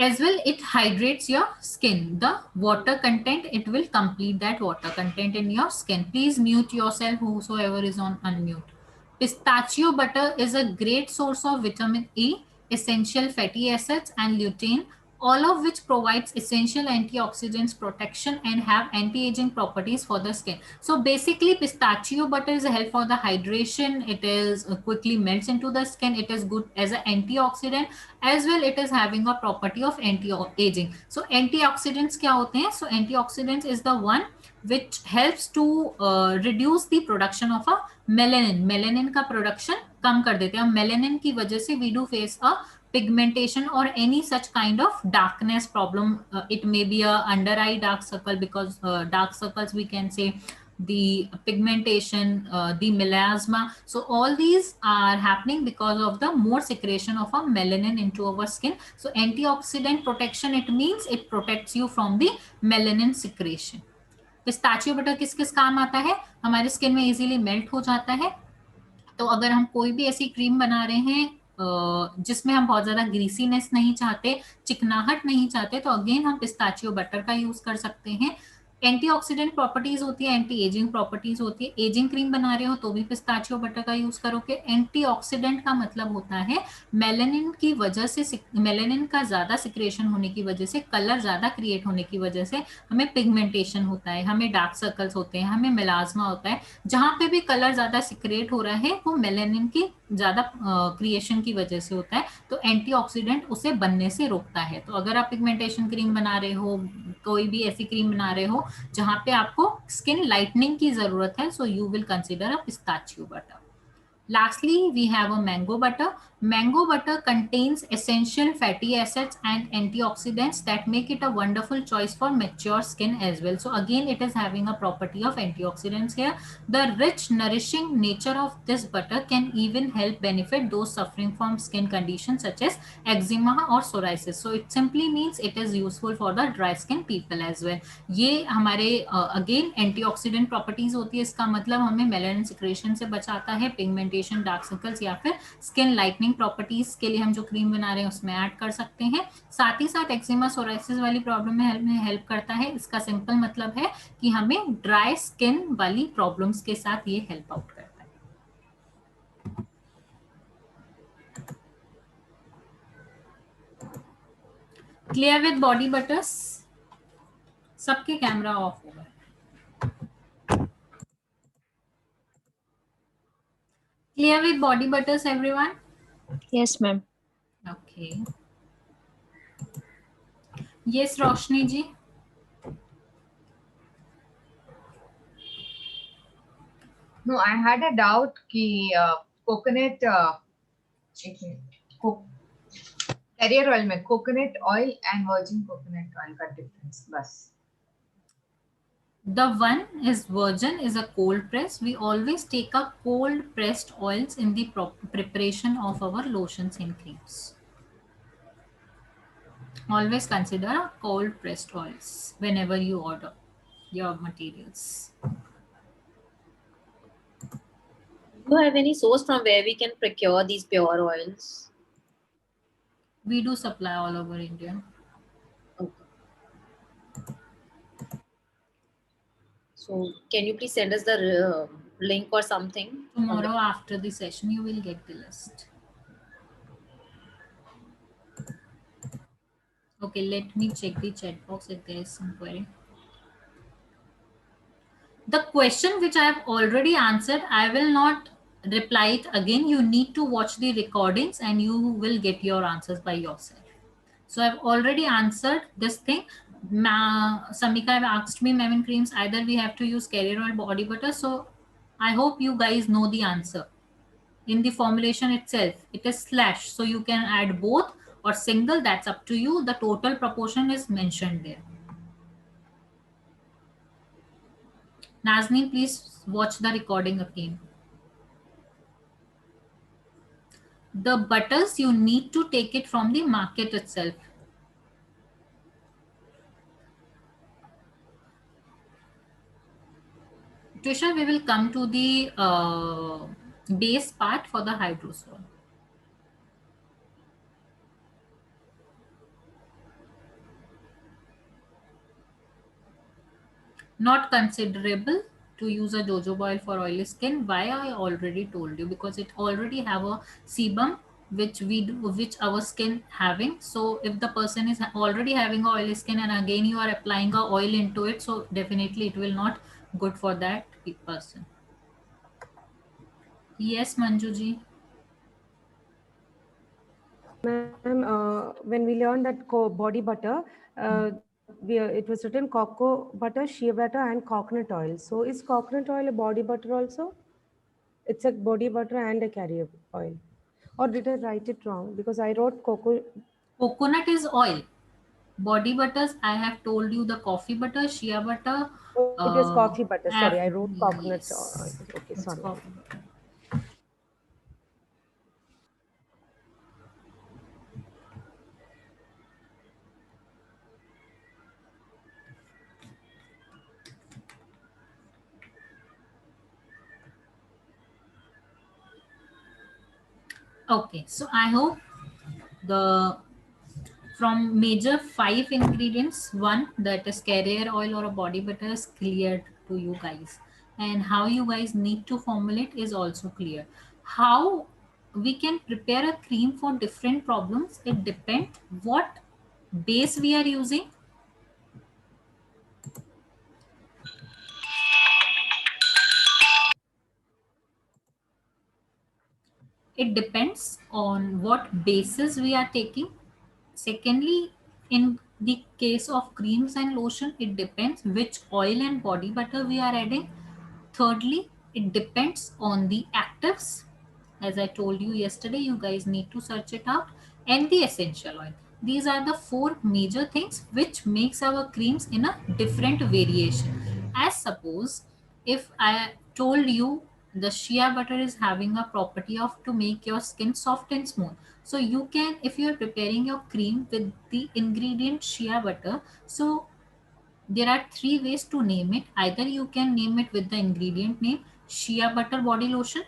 As well, it hydrates your skin. The water content, it will complete that water content in your skin. Please mute yourself, whosoever is on unmute. Pistachio butter is a great source of vitamin E, essential fatty acids, and lutein, all of which provides essential antioxidants protection and have anti-aging properties for the skin. So basically, pistachio butter is a help for the hydration. It is quickly melts into the skin. It is good as an antioxidant. As well, it is having a property of anti-aging. So antioxidants क्या होते हैं? So antioxidants is the one which helps to reduce the production of a melanin. Melanin का production कम कर देते हैं. Melanin की वजह से we do face a pigmentation or any such kind of darkness problem. It may be a under eye dark circle, because dark circles we can say, the pigmentation, the melasma. So all these are happening because of the more secretion of a melanin into our skin. So antioxidant protection, it means it protects you from the melanin secretion. Pistachio butter किस किस काम आता है? हमारे skin में easily melt हो जाता है. तो अगर हम कोई भी ऐसी क्रीम बना रहे हैं जिसमें हम बहुत ज्यादा ग्रीसीनेस नहीं चाहते, चिकनाहट नहीं चाहते, तो अगेन हम पिस्ताचियो बटर का यूज कर सकते हैं. एंटीऑक्सीडेंट प्रॉपर्टीज होती है, एंटी एजिंग प्रॉपर्टीज होती है. एजिंग क्रीम बना रहे हो तो भी पिस्ताचियो बटर का यूज करोगे. एंटीऑक्सीडेंट का मतलब होता है मेलेनिन की वजह से, मेलेनिन का ज्यादा सिक्रेशन होने की वजह से, कलर ज्यादा क्रिएट होने की वजह से हमें पिगमेंटेशन होता है, हमें डार्क सर्कल्स होते हैं, हमें मेलाज्मा होता है. जहां पे भी कलर ज्यादा सिक्रेट हो रहा है वो मेलेनिन की ज्यादा क्रिएशन की वजह से होता है. तो एंटीऑक्सीडेंट उसे बनने से रोकता है. तो अगर आप पिगमेंटेशन क्रीम बना रहे हो, कोई भी ऐसी क्रीम बना रहे हो जहां पे आपको स्किन लाइटनिंग की जरूरत है, so you will consider a pistachio butter. Lastly, we have a mango butter. Mango butter contains essential fatty acids and antioxidants that make it a wonderful choice for mature skin as well. So again, it is having a property of antioxidants here. The rich, nourishing nature of this butter can even help benefit those suffering from skin conditions such as eczema or psoriasis. So it simply means it is useful for the dry skin people as well. ये हमारे again antioxidant properties होती है. इसका मतलब हमें melanin secretion से बचाता है, पिगमेंटेशन, डार्क सर्कल्स या फिर स्किन लाइटनिंग प्रॉपर्टीज के लिए हम जो क्रीम बना रहे हैं उसमें ऐड कर सकते हैं. साथ ही साथ एक्जिमा, सोराइसिस वाली प्रॉब्लम में हेल्प करता है. इसका सिंपल मतलब है कि हमें ड्राई स्किन वाली प्रॉब्लम्स के साथ ये हेल्प आउट करता है. Clear with body buttress? सबके कैमरा ऑफ होगा. Clear with body butters, everyone? Yes, ma'am. Okay. Yes, Roshni ji. No, I had a doubt कि coconut carrier oil में coconut oil and virgin coconut oil का difference बस. The one is virgin, is a cold press. We always take a cold pressed oils in the preparation of our lotions and creams. Always consider cold pressed oils whenever you order your materials. Do you have any source from where we can procure these pure oils? We do supply all over India. Okay. So can you please send us the link or something? Tomorrow after the session, you will get the list. Okay, let me check the chat box if there is some query. The question which I have already answered, I will not reply it again. You need to watch the recordings and you will get your answers by yourself. So I've already answered this thing. Samika have asked me, Mevin creams, either we have to use carrier oil, body butter. So I hope you guys know the answer. In the formulation itself, it is slash. So you can add both or single, that's up to you. The total proportion is mentioned there. Nazneen, please watch the recording again. The butters, you need to take it from the market itself. Trisha, we will come to the base part for the hydrosol. Not considerable to use a jojoba oil for oily skin. Why? I already told you, because it already have a sebum which which our skin having. So if the person is already having a oily skin and again you are applying a oil into it, so definitely it will not good for that person. Yes, Manjuji. Ma'am, when we learned that body butter, it was written cocoa butter, shea butter, and coconut oil. So is coconut oil a body butter also? It's a body butter and a carrier oil. Or did I write it wrong? Because I wrote cocoa. Coconut is oil. Body butters, I have told you, the coffee butter, shea butter. Oh, it was coffee butter. Sorry, Have, I wrote coconut oil. yes, Okay, it's sorry. coffee butter. Okay, so I hope the from major 5 ingredients, one, that is carrier oil or a body butter, is cleared to you guys, and how you guys need to formulate is also clear. How we can prepare a cream for different problems, it depends what base we are using. It depends on what bases we are taking. Secondly, in the case of creams and lotion, it depends which oil and body butter we are adding. Thirdly, it depends on the actives. As I told you yesterday, you guys need to search it out. And the essential oil. These are the 4 major things which makes our creams in a different variation. As suppose if I told you the shea butter is having a property of to make your skin soft and smooth. So you can, if you are preparing your cream with the ingredient shea butter, so there are 3 ways to name it. Either you can name it with the ingredient name shea butter body lotion.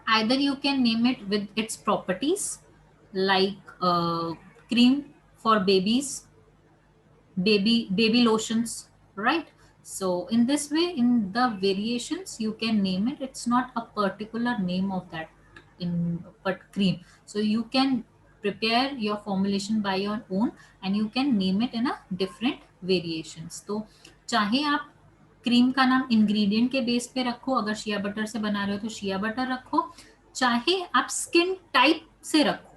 Either you can name it with its properties like cream for babies, baby lotions, right? So in this way, in the variations, you can name it. It's not a particular name of that in but cream. So you can prepare your formulation by your own and you can name it in a different variations. तो चाहे आप cream का नाम ingredient के base पे रखो, अगर shea butter से बना रहे हो तो शिया बटर रखो, चाहे आप स्किन टाइप से रखो.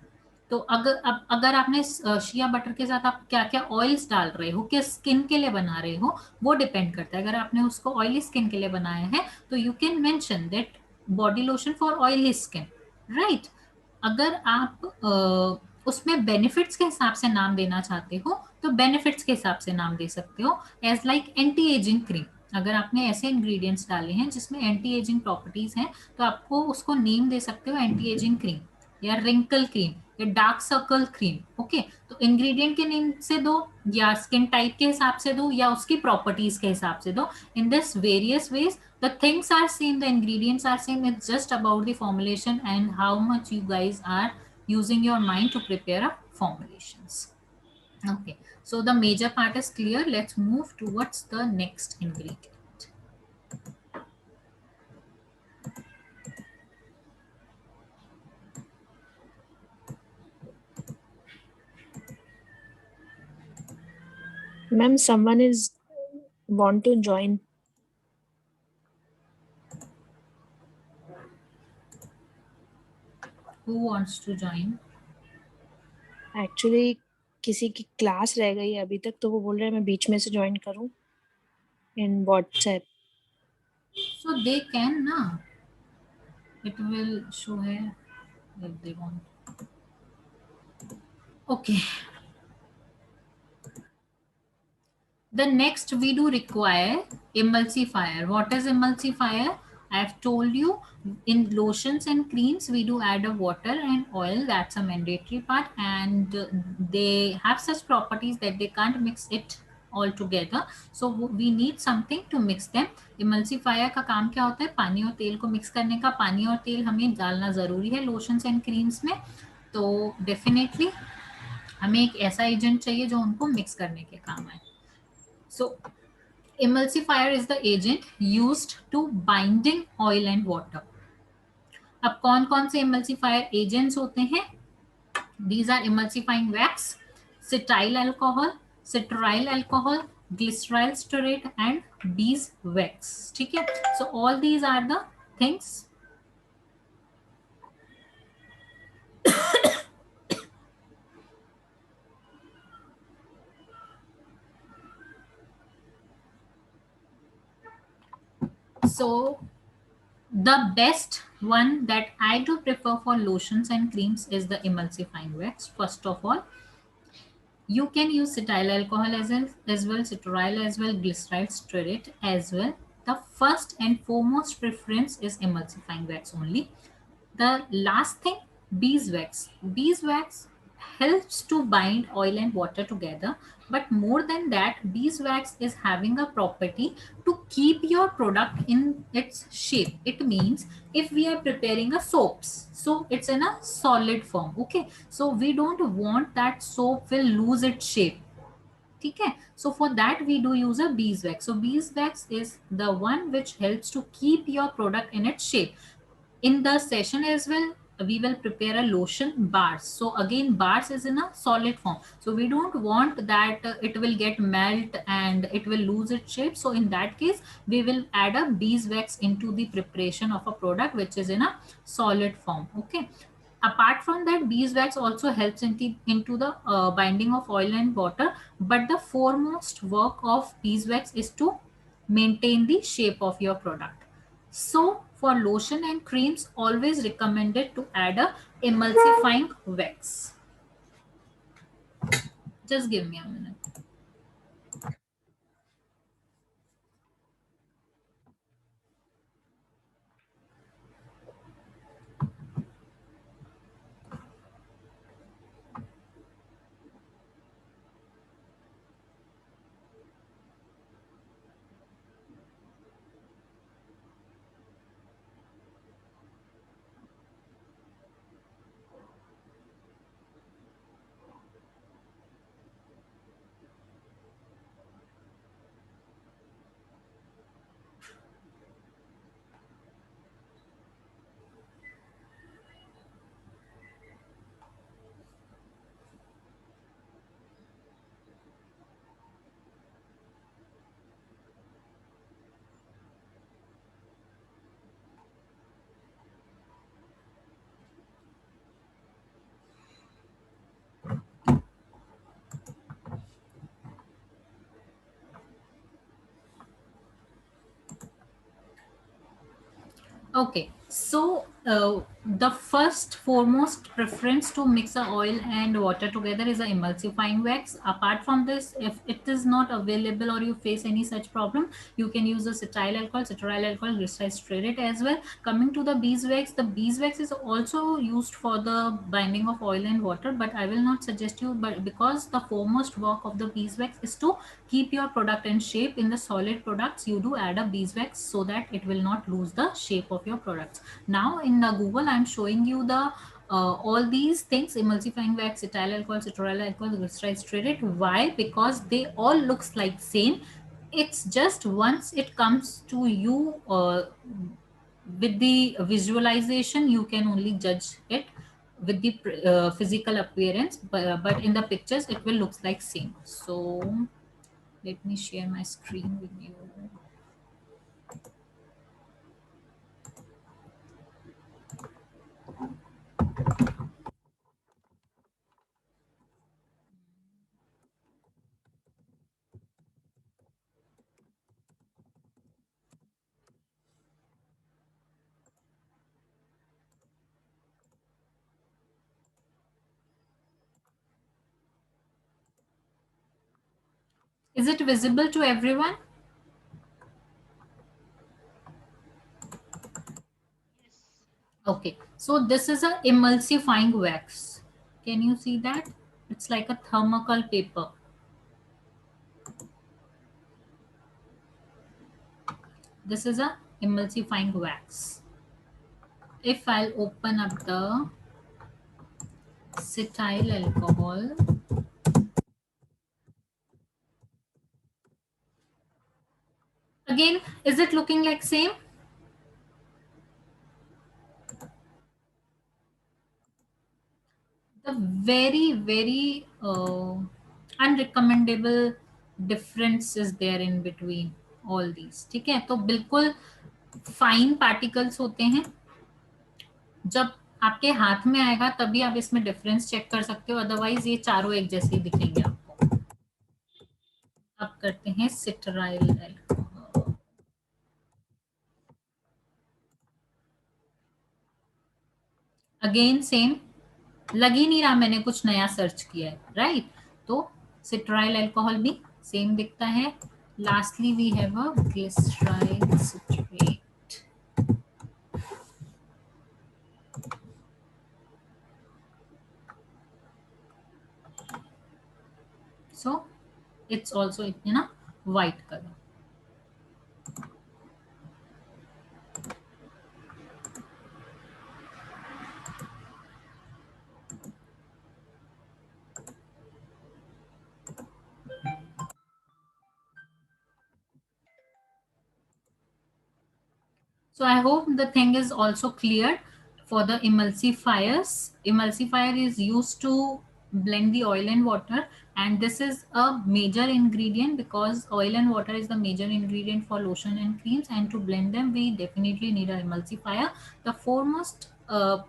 तो अगर आपने शिया बटर के साथ आप क्या क्या ऑयल्स डाल रहे हो, किस स्किन के लिए बना रहे हो, वो डिपेंड करता है. अगर आपने उसको ऑयली स्किन के लिए बनाया है तो you can mention that body lotion for oily skin, right. अगर आप उसमें बेनिफिट्स के हिसाब से नाम देना चाहते हो तो बेनिफिट्स के हिसाब से नाम दे सकते हो. As like anti ageing cream, अगर आपने ऐसे इंग्रेडिएंट्स डाले हैं जिसमें एंटी एजिंग प्रॉपर्टीज हैं तो आपको उसको नेम दे सकते हो एंटी एजिंग क्रीम या रिंकल क्रीम या डार्क सर्कल क्रीम. ओके, तो इंग्रेडिएंट के नेम से दो या स्किन टाइप के हिसाब से दो या उसकी प्रॉपर्टीज के हिसाब से दो. In this various ways the things are same, the ingredients are same, it's just about the formulation and how much you guys are using your mind to prepare a formulations. Okay, so the major part is clear. Let's move towards the next ingredient. Ma'am, someone is want to join. Who wants to join? Actually, किसी की class रह गई है अभी तक, तो वो बोल रहे हैं मैं बीच में से ज्वाइन करूं in WhatsApp. So they can na. It will show here if they want. Okay. The next we do require emulsifier. What is emulsifier? I have told you in lotions and creams we do add a water and oil. That's a mandatory part, and they have such properties that they can't mix it all together. So we need something to mix them. Emulsifier का काम क्या होता है? पानी और तेल को mix करने का. पानी और तेल हमें डालना ज़रूरी है लोशंस एंड क्रीम्स में. तो डेफिनेटली हमें एक ऐसा एजेंट चाहिए जो उनको मिक्स करने के काम आए. So emulsifier is the agent used to binding oil and water. अब कौन कौन से emulsifier agents होते हैं? These are emulsifying wax, cetyl alcohol, citral alcohol, glyceryl stearate and beeswax. ठीक है? So all these are the things. So the best one that I do prefer for lotions and creams is the emulsifying wax. First of all, you can use cetyl alcohol as well, citral as well, glyceryl stearate as well. The first and foremost preference is emulsifying wax only. The last thing, beeswax. Beeswax helps to bind oil and water together, but more than that, beeswax is having a property to keep your product in its shape. It means if we are preparing a soaps, so it's in a solid form. Okay, so we don't want that soap will lose its shape. Okay, so for that we do use a beeswax. So beeswax is the one which helps to keep your product in its shape. In the session as well, we will prepare a lotion bars. So again, bars is in a solid form, so we don't want that it will get melt and it will lose its shape. So in that case, we will add a beeswax into the preparation of a product which is in a solid form. Okay, apart from that, beeswax also helps into the binding of oil and water, but the foremost work of beeswax is to maintain the shape of your product. So for lotion and creams, always recommended to add a emulsifying wax. Just give me a minute. Okay, so the first foremost preference to mix a oil and water together is a emulsifying wax. Apart from this, if it is not available or you face any such problem, you can use a cetyl alcohol, citral alcohol, glyceryl stearate as well. Coming to the beeswax is also used for the binding of oil and water, but I will not suggest you, but because the foremost work of the beeswax is to keep your product in shape. In the solid products, you do add a beeswax so that it will not lose the shape of your products. Now in the Google, I'm showing you the all these things: emulsifying wax, cetyl alcohol, citral alcohol, glyceryl stearate. Why? Because they all looks like same. It's just once it comes to you with the visualization, you can only judge it with the physical appearance, but in the pictures it will looks like same. So Let me share my screen with you. Is it visible to everyone? Okay, so this is a emulsifying wax. Can you see that? It's like a thermocol paper. This is a emulsifying wax. If I'll open up the cetyl alcohol, again, is it looking like same? The very unrecommendable difference is there in between all these. ठीक है, तो बिल्कुल fine particles होते हैं. जब आपके हाथ में आएगा तभी आप इसमें डिफरेंस चेक कर सकते हो, अदरवाइज ये चारों एक जैसे ही दिखेंगे आपको. अब करते हैं सिट्राइल अल्कोहल. अगेन सेम, लग ही नहीं रहा मैंने कुछ नया सर्च किया है, राइट? तो सिट्राइल अल्कोहल भी सेम दिखता है. Lastly we have a glyceryl citrate. So it's also in a white color. So I hope the thing is also clear for the emulsifiers. Emulsifier is used to blend the oil and water, and this is a major ingredient because oil and water is the major ingredient for lotion and creams, and to blend them we definitely need an emulsifier. The foremost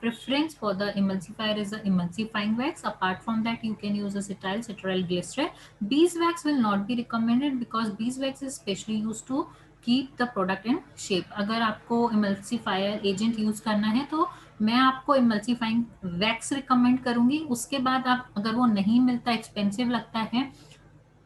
preference for the emulsifier is the emulsifying wax. Apart from that, you can use acetyl, citral glycerol. Beeswax will not be recommended because beeswax is specially used to keep the product in shape. अगर आपको emulsifier agent use करना है तो मैं आपको emulsifying wax recommend करूंगी. उसके बाद आप, अगर वो नहीं मिलता, एक्सपेंसिव लगता है,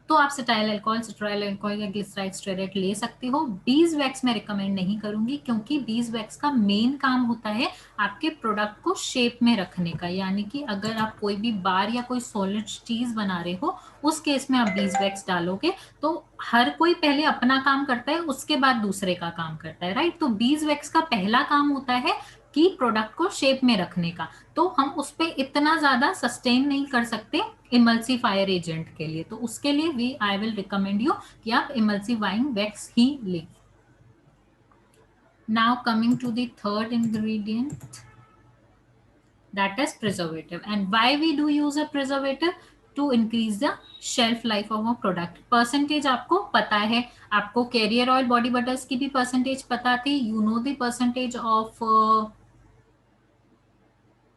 तो आप सिटाइल अल्कोहल, सिट्राइल अल्कोहल या ग्लिसराइल स्टेरेट ले सकते हो. बीज वैक्स मैं रिकमेंड नहीं करूंगी क्योंकि बीज वैक्स का मेन काम होता है आपके प्रोडक्ट को शेप में रखने का. यानी कि अगर आप कोई भी बार या कोई सॉलिड चीज बना रहे हो, उस केस में आप बीज वैक्स डालोगे तो हर कोई पहले अपना काम करता है, उसके बाद दूसरे का काम करता है, राइट? तो बीज वैक्स का पहला काम होता है कि प्रोडक्ट को शेप में रखने का. तो हम उस पर इतना ज्यादा सस्टेन नहीं कर सकते इमल्सीफायर एजेंट के लिए. तो उसके लिए आई विल रिकमेंड यू कि आप इमल्सीफाइंग वैक्स ही लें. Now coming to the third ingredient, that is preservative. And why we do use a preservative? To increase the shelf life of a product. Percentage आपको पता है, आपको career oil body buttress की भी percentage पता थी. You know the percentage of,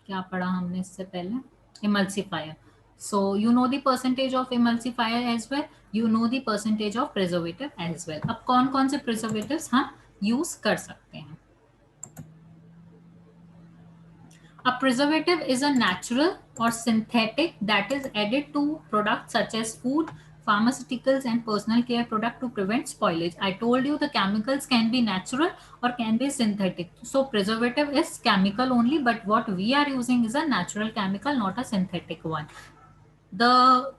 क्या पढ़ा हमने इससे पहले, emulsifier. So you know the percentage of emulsifier as well, you know the percentage of preservative as well. अब कौन कौन से preservatives हम यूज कर सकते हैं? A preservative is a natural or synthetic that is added to products such as food, pharmaceuticals and personal care product to prevent spoilage. I told you the chemicals can be natural or can be synthetic. So preservative is chemical only, but what we are using is a natural chemical, not a synthetic one. The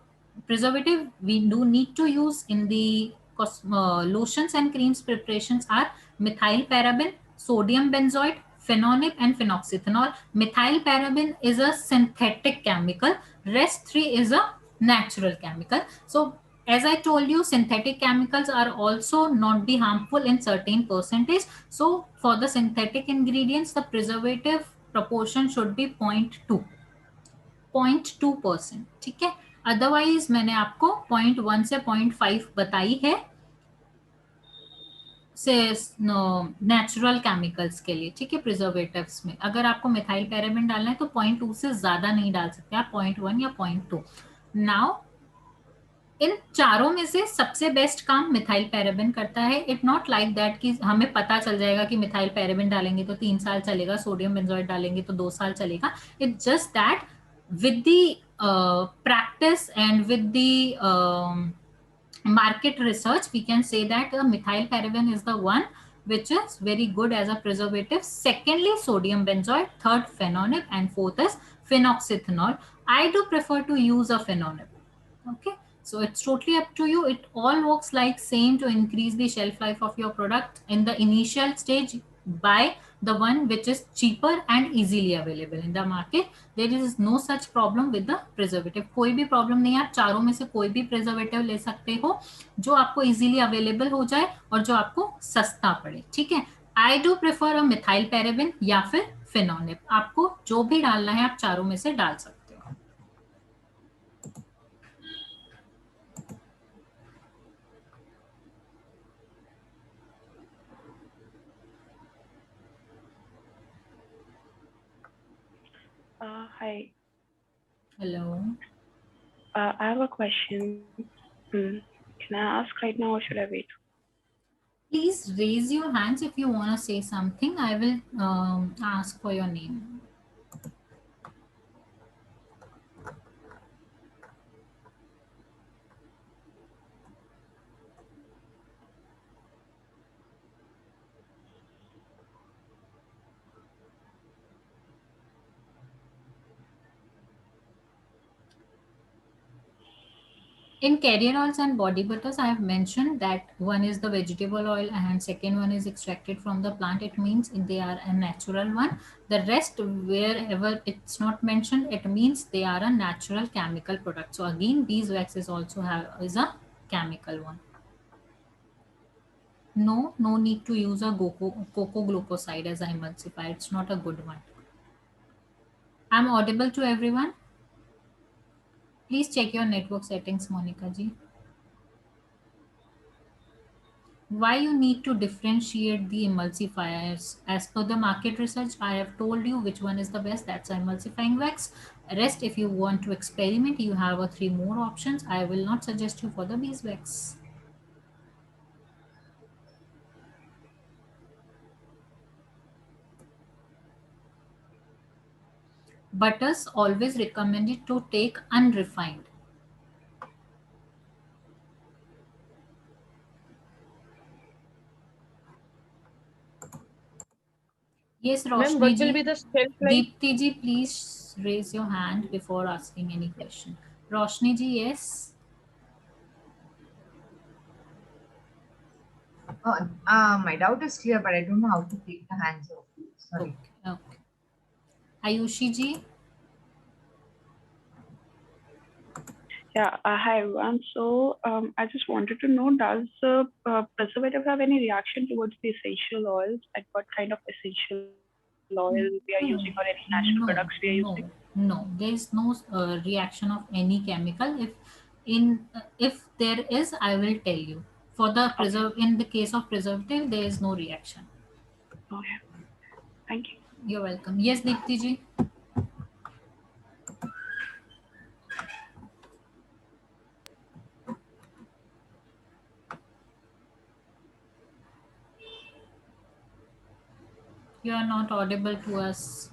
preservative we do need to use in the lotions and creams preparations are methyl paraben, sodium benzoate, phenolic and phenoxyethanol. Methyl paraben is a synthetic chemical. Rest 3 is a natural chemical. So as I told you, synthetic chemicals are also not be harmful in certain percentage. So for the synthetic ingredients, the preservative proportion should be 0.2%. ठीक है. Otherwise मैंने आपको 0.1 से 0.5 बताई है से natural chemicals के लिए, ठीक है, प्रिजर्वेटिव्स में। अगर आपको मिथाइल पैराबेन डालना है तो 0.2 से ज्यादा नहीं डाल सकते आप, 0.1 या 0.2। नाउ इन चारों में से सबसे बेस्ट काम मिथाइल पैराबेन करता है। इट नॉट लाइक दैट कि हमें पता चल जाएगा कि मिथाइल पैराबेन डालेंगे तो 3 साल चलेगा, सोडियम बेंजोएट डालेंगे तो 2 साल चलेगा। It's just that with the practice and with the market research, we can say that methyl paraben is the one which is very good as a preservative. Secondly, sodium benzoate. Third, phenolip. And fourth is phenoxyethanol. I do prefer to use a phenolip. Okay, so it's totally up to you. It all works like same to increase the shelf life of your product in the initial stage. Buy the one which is cheaper and easily available in the market. There is no such problem with the preservative. कोई भी problem नहीं है, आप चारों में से कोई भी preservative ले सकते हो जो आपको easily available हो जाए और जो आपको सस्ता पड़े, ठीक है। I do prefer a methyl paraben या फिर phenolip. आपको जो भी डालना है आप चारों में से डाल सकते हो। Hi. Hello. I have a question. Can I ask right now or should I wait? Please raise your hands if you want to say something. I will ask for your name. In carrier oils and body butters, I have mentioned that one is the vegetable oil and second one is extracted from the plant. It means they are a natural one. The rest, wherever it's not mentioned, it means they are a natural chemical product. So again, beeswax is also is a chemical one. No need to use a cocoa glucoside as an emulsifier. It's not a good one. I'm audible to everyone. Please check your network settings, Monica ji. Why you need to differentiate the emulsifiers? As per the market research, I have told you which one is the best. That's emulsifying wax. Rest, if you want to experiment, you have 3 more options. I will not suggest you for the beeswax. Butters always recommended to take unrefined. Yes, Ma'am, Roshni what ji. will be the shelf life? Deepti ji, please raise your hand before asking any question. Roshni ji, yes. My doubt is clear, but I don't know how to take the hands off. Sorry. Okay. Ayushi ji. Yeah. Hi everyone. So I just wanted to know, does preservative have any reaction towards the essential oils? And what kind of essential oil we are using or any natural products we are using? No, there is no reaction of any chemical. If there is, I will tell you. For the in the case of preservative, there is no reaction. Okay. Thank you. You're welcome. Yes, Deepti ji. You are not audible to us.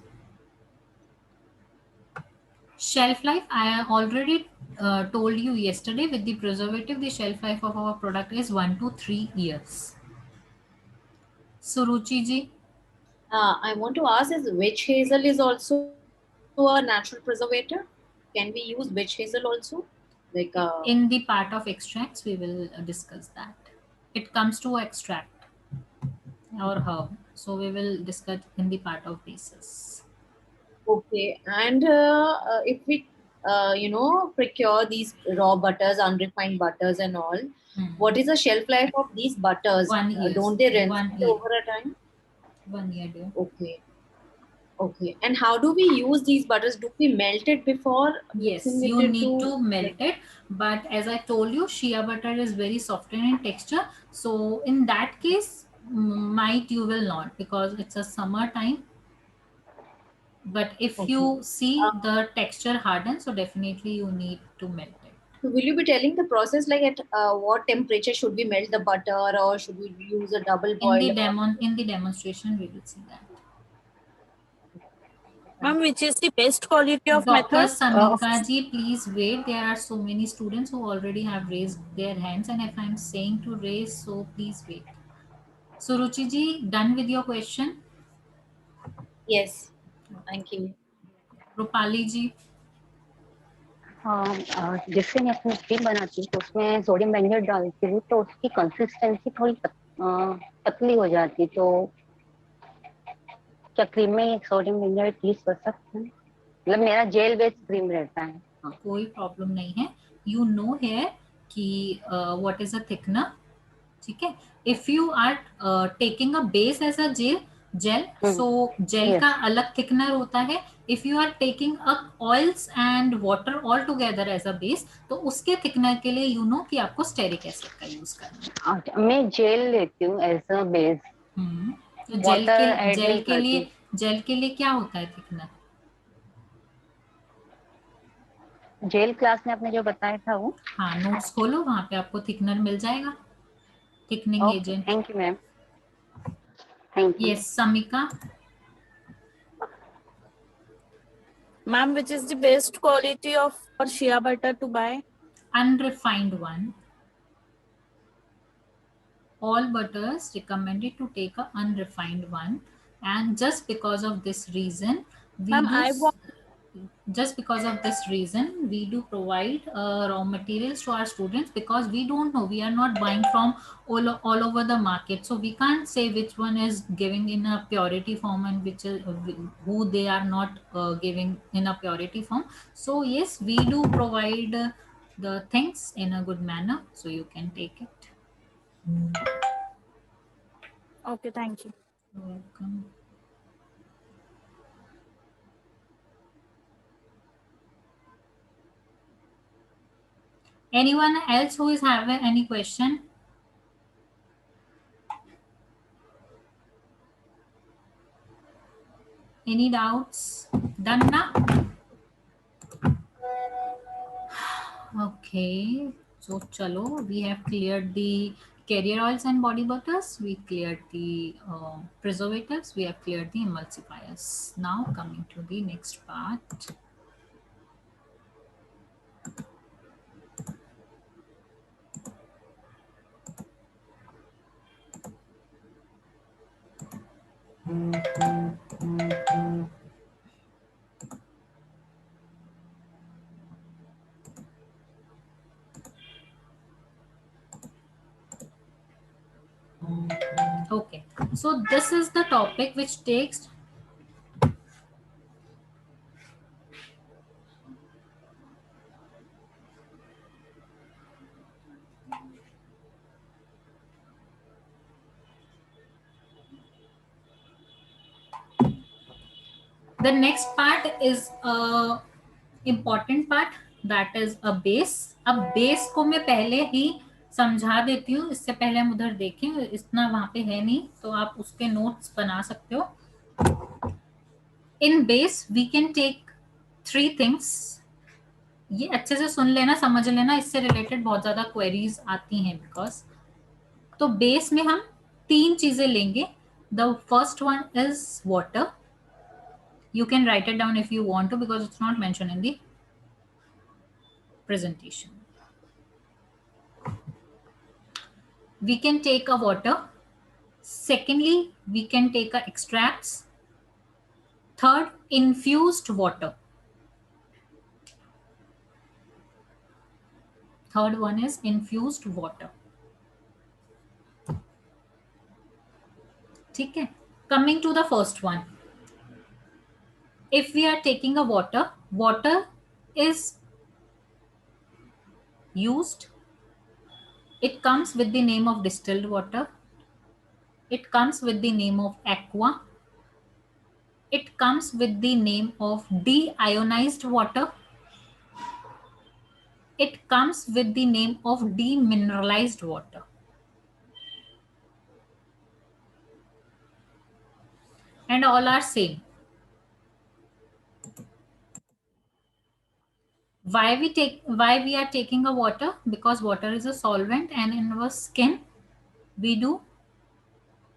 Shelf life, I already told you yesterday, with the preservative, the shelf life of our product is 1 to 3 years. Suruchi ji. I want to ask, is witch hazel is also a natural preservative? Can we use witch hazel also? Like in the part of extracts, we will discuss that. It comes to extract or herb. So we will discuss in the part of basis. okay, and if we procure these raw butters, unrefined butters and all, what is the shelf life of these butters? 1 year. Don't they rinse 1 it year. over a time? 1 year, dear. Okay. Okay. And how do we use these butters? Do we melt it before Yes, mixing it you need into- to melt it, but as I told you, shea butter is very softened in texture, so in that case might you will not, because it's a summer time. But if Okay. you see the texture harden, so definitely you need to melt it. So will you be telling the process, like at what temperature should we melt the butter, or should we use a double boil? In the demonstration we will see that. Ma'am, which is the best quality of Dr. method? Samika ji, please wait. There are so many students who already have raised their hands, and if I'm saying to raise, so please wait. Suruchi ji, done with your question? Yes. Thank you. Rupali ji? जिससे मैं अपनी cream बनाती हूँ तो उसमें sodium benzoate डालती हूँ तो उसकी कंसिस्टेंसी थोड़ी पतली हो जाती है, तो क्या क्रीम में सोडियम बेंजोएट यूज कर सकते हैं? मतलब मेरा जेल बेस्ड क्रीम रहता है. कोई प्रॉब्लम नहीं है. यू नो है कि व्हाट इज अ थिकनर. ठीक है. If you are taking a base as a gel, so gel का अलग थिकनर होता है. If you are taking up oils and water all together as a base, तो उसके थिकनर के लिए यू नो कि आपको स्टेरिक एसिड का यूज करना है. मैं जेल लेती हूँ एज अ बेस. तो वाटर जेल के लिए क्या होता है थिकनर? जेल क्लास में आपने जो बताया था वो. हाँ, नोट्स खोलो, वहां पे आपको थिकनर मिल जाएगा, thickening agent. Thank you ma'am. Thank you. Yes, Samika. Ma'am, which is the best quality of shea butter to buy? Unrefined one. All butters recommended to take a unrefined one, and just because of this reason we do provide raw materials to our students, because we don't know, we are not buying from all over the market, so we can't say which one is giving in a purity form and which is who they are not giving in a purity form. So yes, we do provide the things in a good manner, so you can take it. Okay, thank you. You're welcome. Anyone else who is having any question? Any doubts? Done now? Okay, so chalo, we have cleared the carrier oils and body butters, we cleared the preservatives, we have cleared the emulsifiers. Now coming to the next part. Okay, so this is the topic which takes the next part is a important part, that is a base. अब base को मैं पहले ही समझा देती हूँ, इससे पहले हम उधर देखें, इतना वहां पे है नहीं, तो आप उसके नोट्स बना सकते हो. In base we can take 3 things. ये अच्छे से सुन लेना, समझ लेना, इससे रिलेटेड बहुत ज्यादा क्वेरीज आती हैं बिकॉज. तो बेस में हम 3 चीजें लेंगे. The first one is water. You can write it down if you want to, because it's not mentioned in the presentation. We can take a water. Secondly, we can take a extracts. Third, infused water. Third one is infused water. ठीक है. Coming to the first one. If we are taking a water is used. It comes with the name of distilled water. It comes with the name of aqua. It comes with the name of deionized water. It comes with the name of demineralized water. And all are same. Why we are taking a water? Because water is a solvent, and in our skin we do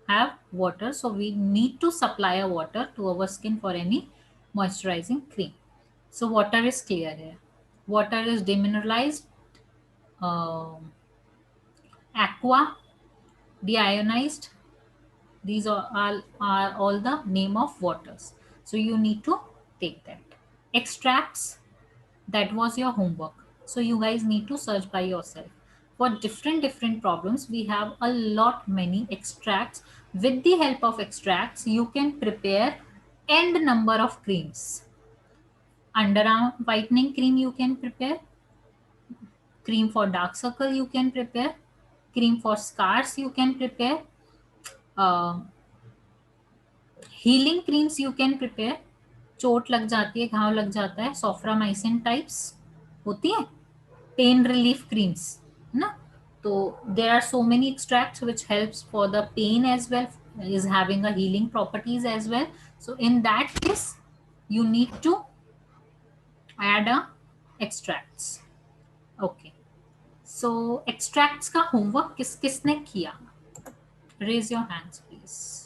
have water, so we need to supply a water to our skin for any moisturizing cream. So water is clear here. Water is demineralized, aqua, deionized. These are all the name of waters. So you need to take that. Extracts, that was your homework. So you guys need to search by yourself. For different problems, we have a lot many extracts. With the help of extracts, you can prepare n number of creams. Underarm whitening cream you can prepare. Cream for dark circle you can prepare. Cream for scars you can prepare. Healing creams you can prepare. चोट लग जाती है, घाव लग जाता है, Soframycin types होती है. पेन रिलीफ क्रीम्स ना. तो there are so many extracts which helps for the pain as well, is having a healing properties as well. So in that case you need to add a extracts. Okay, so extracts का homework किसने किया? Raise your hands please.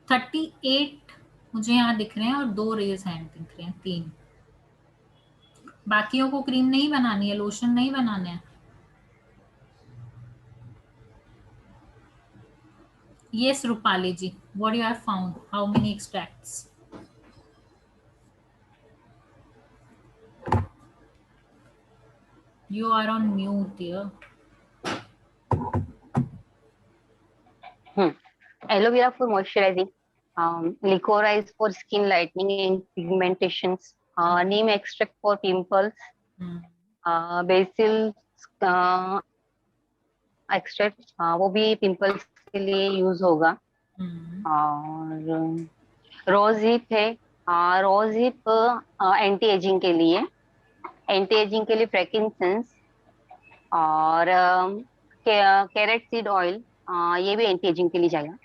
$38 मुझे यहाँ दिख रहे हैं और 2 raise hand दिख रहे हैं, 3. बाकियों को क्रीम नहीं बनानी है, लोशन नहीं बनाना है. Yes, Rupali ji, what you have found? How many extracts? You are on mute, dear. Aloe vera for moisturizing, licorice for skin lightening and pigmentations, neem extract for pimples, basil extract, वो भी pimples के लिए use होगा. और रोज hip है, रोज hip anti ageing के लिए frankincense. और कैरेट सीड ऑयल, ये भी एंटी एजिंग के लिए जाएगा.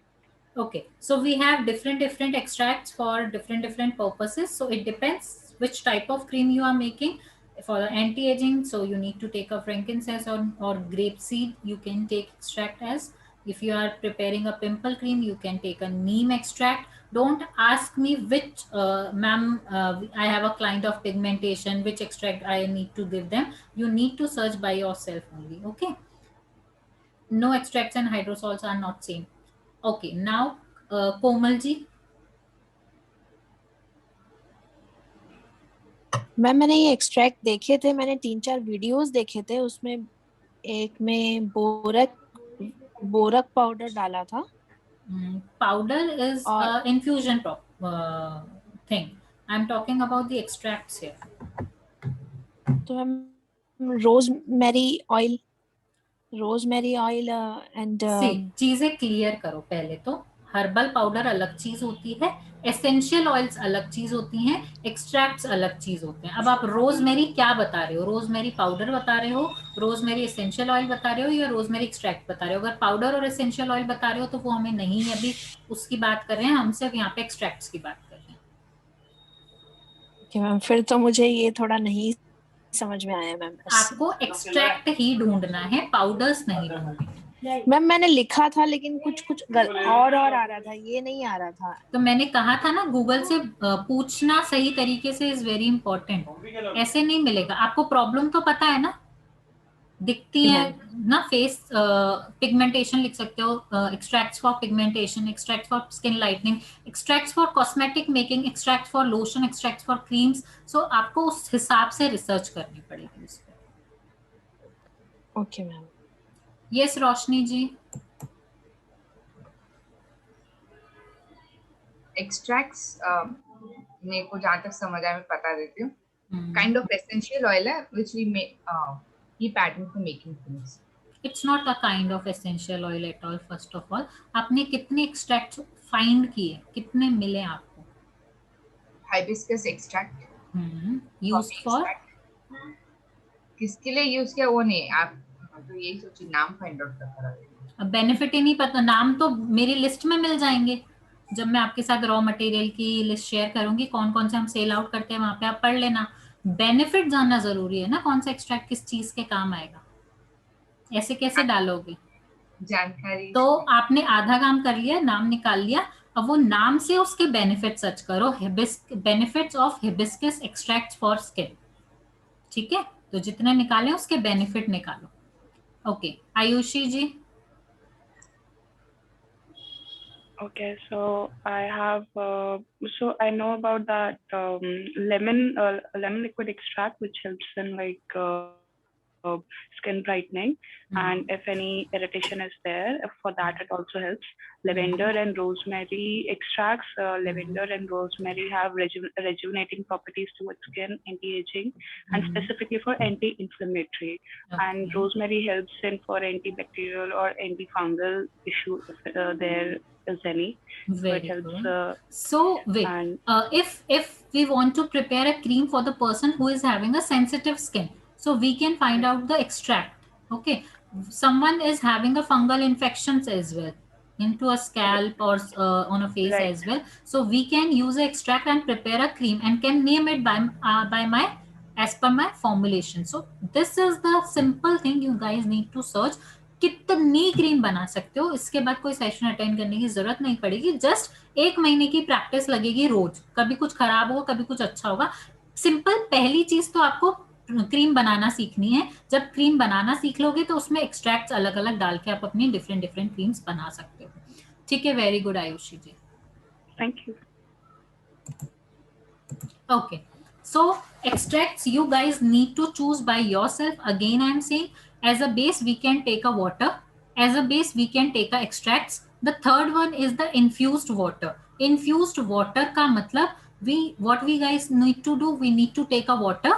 Okay, so we have different extracts for different purposes. So it depends which type of cream you are making. For the anti-aging, so you need to take a frankincense or grape seed. You can take extract as. If you are preparing a pimple cream, you can take a neem extract. Don't ask me which, ma'am, I have a client of pigmentation, which extract I need to give them. You need to search by yourself only. Okay. No extracts and hydrosols are not same. Okay, now Komal ji. मैंने ये extract देखे थे, मैंने 3-4 videos देखे थे. उसमें एक में बोरक पाउडर डाला था. Powder is infusion thing. I'm talking about the extracts here. तो मैम रोजमेरी ऑयल एंड चीजें क्लियर करो पहले. तो हर्बल पाउडर अलग चीज होती है, एसेंशियल ऑयल्स अलग चीज होती हैं, एक्सट्रैक्ट्स अलग चीज होते हैं. अब आप रोजमेरी क्या बता रहे हो? रोजमेरी पाउडर बता रहे हो, रोजमेरी एसेंशियल ऑयल बता रहे हो, या रोजमेरी एक्सट्रैक्ट बता रहे हो? अगर पाउडर और एसेंशियल ऑयल बता रहे हो तो वो हमें नहीं है, अभी उसकी बात कर रहे हैं हम, सिर्फ यहाँ पे एक्सट्रैक्ट्स की बात कर रहे हैं. ओके मैम, फिर तो मुझे ये थोड़ा नहीं समझ में आया मैम. आपको एक्सट्रैक्ट ही ढूंढना है, पाउडर्स नहीं ढूंढने. मैम मैंने लिखा था लेकिन कुछ और आ रहा था, ये नहीं आ रहा था. तो मैंने कहा था ना, गूगल से पूछना सही तरीके से इज वेरी इंपॉर्टेंट. ऐसे नहीं मिलेगा. आपको प्रॉब्लम तो पता है ना, दिखती है ना. फेस पिगमेंटेशन लिख सकते हो, extracts for pigmentation, extracts for skin lightening, extracts for cosmetic making, extracts for lotion, extracts for creams. So आपको उस हिसाब से रिसर्च करनी पड़ेगी इस पर. Okay ma'am. Yes Roshni ji. Extracts मेरे को जहाँ तक समझ आया, मैं पता बता देती हूँ. Kind of essential oil है which we keep adding for making things. It's not a kind of essential oil at all. First of all, आपने कितने extracts find किए, कितने मिले आपको? Hibiscus extract. Used for? किसके लिए यूज किया वो नहीं, आप तो यही सोचिए नाम फाइंड आउट कर रहे हैं. अब बेनिफिट ही नहीं पता, नाम तो मेरी लिस्ट में मिल जाएंगे जब मैं आपके साथ रॉ मटेरियल की लिस्ट शेयर करूंगी, कौन कौन से हम सेल आउट करते हैं वहां पे आप पढ़ लेना. बेनिफिट जानना जरूरी है ना, कौन सा एक्सट्रैक्ट किस चीज के काम आएगा, ऐसे कैसे डालोगे जानकारी. तो आपने आधा काम कर लिया, नाम निकाल लिया, अब वो नाम से उसके बेनिफिट सर्च करो, benefits of hibiscus extract for skin. ठीक है, तो जितने निकाले उसके बेनिफिट निकालो. Okay Ayushi ji. Okay, so I have, so I know about that lemon liquid extract, which helps in like skin brightening, and if any irritation is there, for that it also helps. Lavender and rosemary extracts. Lavender and rosemary have rejuvenating properties towards skin, anti-aging, and specifically for anti-inflammatory. And rosemary helps in for antibacterial or antifungal issue if there is any. Very so it helps, good. So wait, if we want to prepare a cream for the person who is having a sensitive skin, so we can find out the extract. Okay, someone is having a fungal infections as well into a scalp or on a face as well, so we can use an extract and prepare a cream and can name it by my as per my formulation. So this is the simple thing you guys need to search. कितनी cream बना सकते हो, इसके बाद कोई session attend करने की जरूरत नहीं पड़ेगी, जस्ट 1 महीने की प्रैक्टिस लगेगी रोज, कभी कुछ खराब होगा कभी कुछ अच्छा होगा. सिंपल पहली चीज तो आपको क्रीम बनाना सीखनी है. जब क्रीम बनाना सीख लोगे तो उसमें एक्सट्रैक्ट्स अलग अलग डाल के आप अपनी डिफरेंट डिफरेंट क्रीम्स बना सकते हो. ठीक है, very good Ayushi ji. Thank you. Okay, so extracts you guys need to choose by yourself. Again I am saying, as a base we can take a water, as a base we can take a extracts. The third one is the infused water. Infused water का मतलब what we guys need to do, we need to take a water,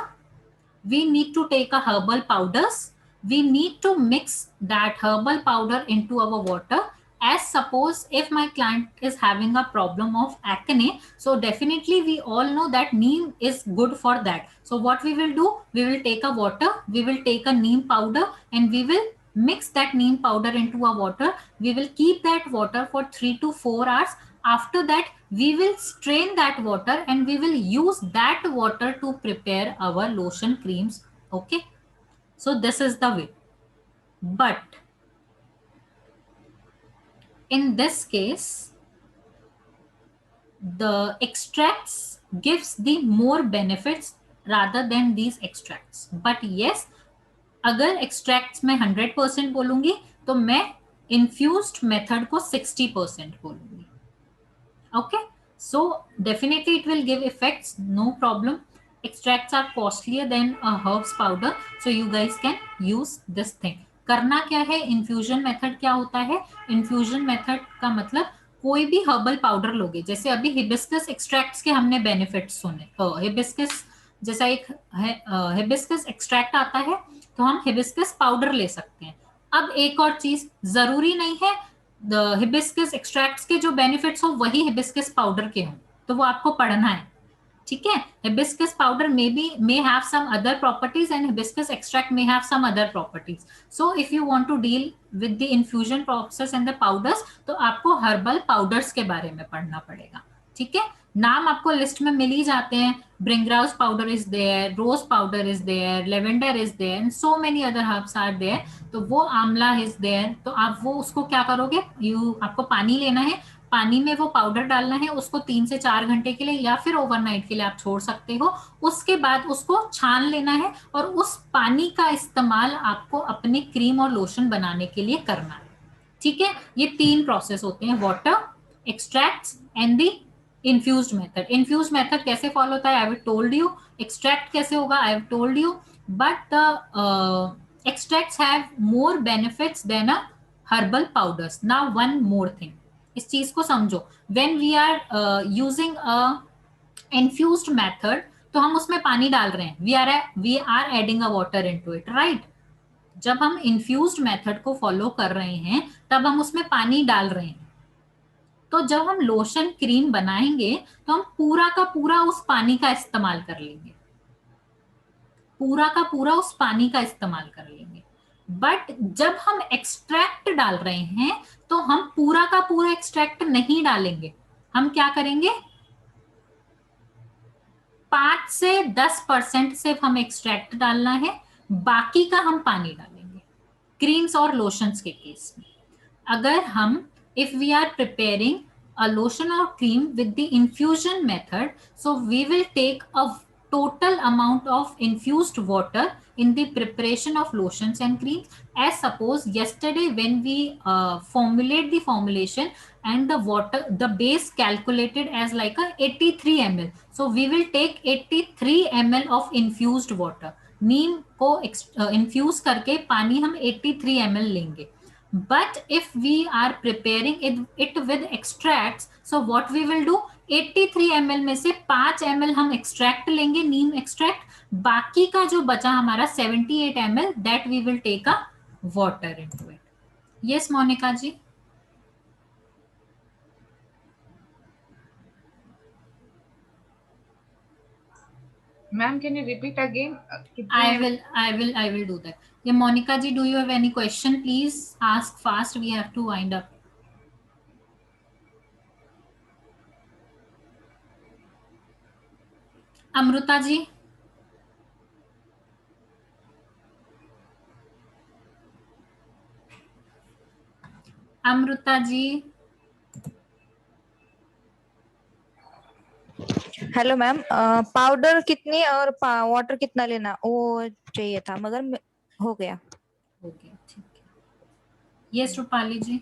we need to take a herbal powders, we need to mix that herbal powder into our water. As suppose if my client is having a problem of acne, so definitely we all know that neem is good for that. So what we will do, we will take a water, we will take a neem powder and we will mix that neem powder into a water. We will keep that water for 3 to 4 hours. After that we will strain that water and we will use that water to prepare our lotion creams. Okay, so this is the way. But in this case the extracts gives the more benefits rather than these extracts. But yes, अगर extracts में 100% बोलूंगी तो मैं infused method को 60% बोलूंगी. Okay, so definitely it will give effects, no problem. Extracts are costlier than a herbs powder, so you guys can use this thing. करना क्या है, इन्फ्यूजन मेथड क्या होता है, इन्फ्यूजन मेथड का मतलब कोई भी हर्बल पाउडर लोगे, जैसे अभी हिबिस्कस एक्सट्रैक्ट्स के हमने बेनिफिट्स सुने. हिबिस्कस जैसा एक हिबिस्कस एक्सट्रैक्ट आता है तो हम हिबिस्कस पाउडर ले सकते हैं. अब एक और चीज, जरूरी नहीं है हिबिस्कस एक्सट्रैक्ट्स के जो बेनिफिट्स हो वही हिबिस्कस पाउडर के हों, तो वो आपको पढ़ना है. ठीक है, hibiscus powder may have some other properties and hibiscus extract may have some other properties. So if you want to deal with the infusion process and the powders, तो आपको herbal powders के बारे में पढ़ना पड़ेगा. ठीक है, नाम आपको लिस्ट में मिल ही जाते हैं. Bringrose powder is there, rose powder is there, lavender is there and so many other herbs are there. तो वो आंवला is there. तो आप वो उसको क्या करोगे, आपको पानी लेना है, पानी में वो पाउडर डालना है, उसको 3 से 4 घंटे के लिए या फिर ओवरनाइट के लिए आप छोड़ सकते हो. उसके बाद उसको छान लेना है और उस पानी का इस्तेमाल आपको अपने क्रीम और लोशन बनाने के लिए करना है. ठीक है, ये 3 प्रोसेस होते हैं, water, extracts and the infused method. Infused method कैसे फॉलो होता है, I have told you. Extract कैसे होगा, I have told you. But the extracts have more benefits than a herbal powders. Now one more thing, इस चीज को समझो. When we are using a infused method, तो हम उसमें पानी डाल रहे हैं, we are adding a water into it, right. जब हम इन्फ्यूज्ड मेथड को फॉलो कर रहे हैं तब हम उसमें पानी डाल रहे हैं। तो जब हम लोशन क्रीम बनाएंगे तो हम पूरा का पूरा उस पानी का इस्तेमाल कर लेंगे, पूरा का पूरा उस पानी का इस्तेमाल कर लेंगे। बट जब हम एक्सट्रैक्ट डाल रहे हैं तो हम पूरा का पूरा एक्सट्रैक्ट नहीं डालेंगे। हम क्या करेंगे, 5 से 10% सिर्फ हम एक्सट्रैक्ट डालना है, बाकी का हम पानी डालेंगे क्रीम्स और लोशंस के केस में। अगर हम if we are preparing a lotion or cream with the infusion method, so we will take a total amount of infused water in the preparation of lotions and creams. As suppose yesterday when we formulate the formulation and the water, the base calculated as like a 83 ml, so we will take 83 ml of infused water. नीम को infuse करके पानी हम 83 ml लेंगे। But if we are preparing it with extracts, so what we will do, 83 ml में से 5 ml हम extract लेंगे, नीम extract, बाकी का जो बचा हमारा 78 ml, that we will take a water into it. Yes, Monika ji. Ma'am, can you repeat again? I will do that. Yeah, Monica ji, do you have any question? Please ask fast. We have to wind up. Amruta ji. Amruta ji. Hello ma'am, powder कितनी और water कितना लेना वो चाहिए था, मगर हो गया। ठीक है। यस रूपाली जी।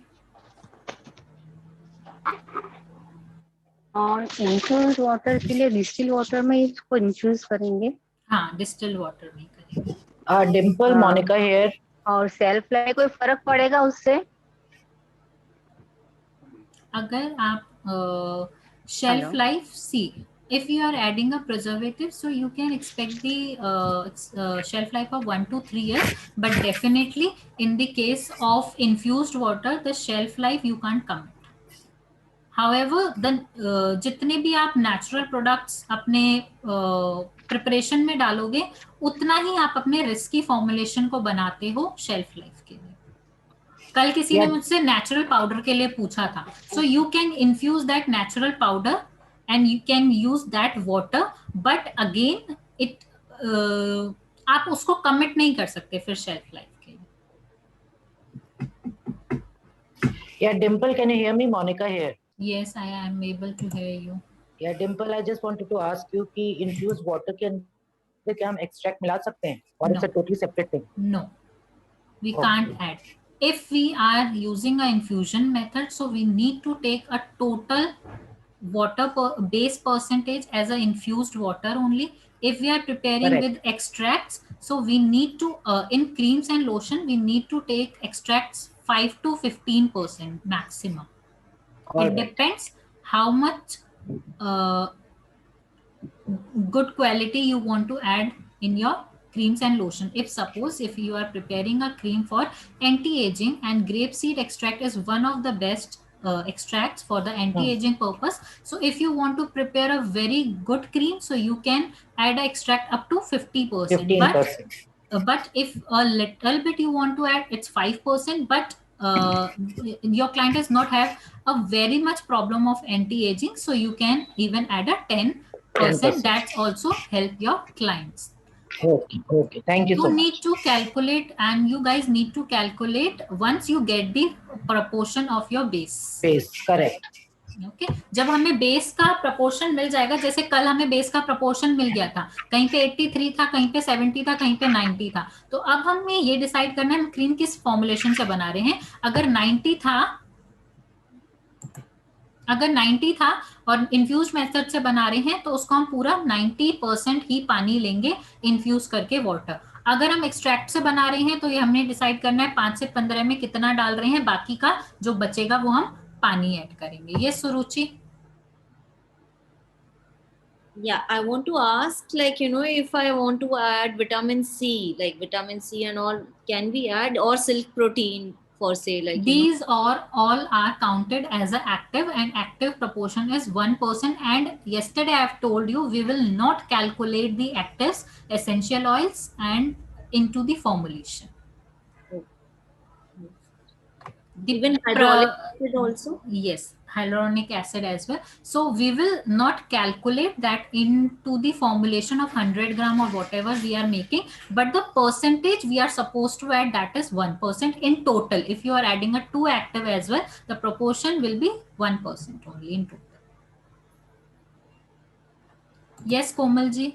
और इन्फ्यूज वाटर के लिए डिस्टिल वाटर में इसको इन्फ्यूज करेंगे। हाँ, डिस्टिल वाटर में करेंगे। डिम्पल मोनिका हियर। और सेल्फ लाइफ कोई फर्क पड़ेगा उससे? अगर आप shelf life, see, if you are adding a preservative, so you can expect the shelf life of 1 to 3 years, but definitely in the case of infused water, the shelf life you can't commit. However, the जितने भी आप natural products अपने preparation में डालोगे उतना ही आप अपने risky formulation को बनाते हो शेल्फ लाइफ के लिए। कल किसी ने मुझसे नेचुरल पाउडर के लिए पूछा था, so you can infuse that natural powder and you can use that water, but again it आप उसको कमिट नहीं कर सकते फिर शेल्फ लाइफ के लिए। Yeah, Dimple, can you hear me? Monica here. Yes, I am able to hear you. Yeah, Dimple, I just wanted to ask you कि infused water के अंदर क्या हम extract मिला सकते हैं? Or it's a totally separate thing? No, we can't add. If we are using a infusion method, so we need to take a total water base percentage as a infused water only. If we are preparing with extracts, so we need to in creams and lotion we need to take extracts 5 to 15% maximum. It depends how much good quality you want to add in your creams and lotion. If you are preparing a cream for anti-aging, and grapeseed extract is one of the best extracts for the anti-aging purpose, so if you want to prepare a very good cream, so you can add an extract up to 50%. 15%. But if a little bit you want to add, it's 5%, but your client does not have a very much problem of anti-aging, so you can even add a 10%. That's also help your clients. Okay, thank you so much. You need to calculate, and you guys need to calculate once you get the proportion of your base. Correct. Okay, जब हमें base का proportion मिल जाएगा, जैसे कल हमें base का proportion मिल गया था, कहीं पे 83 था, कहीं पे 70 था, कहीं पे 90 था, तो अब हमें ये डिसाइड करना है हम क्रीम किस फॉर्मुलेशन से बना रहे हैं। अगर 90 था और इन्फ्यूज मेथड से बना रहे हैं तो उसको हम पूरा 90% ही पानी लेंगे इन्फ्यूज करके वाटर। अगर हम एक्सट्रैक्ट से बना रहे हैं तो ये हमने डिसाइड करना है 5 से 15 में कितना डाल रहे हैं, बाकी का जो बचेगा वो हम पानी ऐड करेंगे। ये सुरुचि। Yeah, I want to ask, like, if I want to add vitamin C, like vitamin C and all, can we add, or silk protein for say, like, These are all are counted as a active, and active proportion is 1%. And yesterday I have told you we will not calculate the actives, essential oils, and into the formulation. even hyaluronic acid also? Yes, hyaluronic acid as well. So we will not calculate that into the formulation of 100 gram or whatever we are making, but the percentage we are supposed to add, that is 1% in total. If you are adding a 2 active as well, the proportion will be 1% only in total. Yes, Komal ji.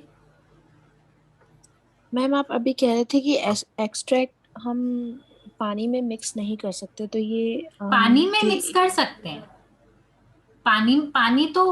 Ma'am आप अभी कह रहे थे कि extract हम पानी में mix नहीं कर सकते, तो ये पानी में मिक्स कर सकते हैं। पानी तो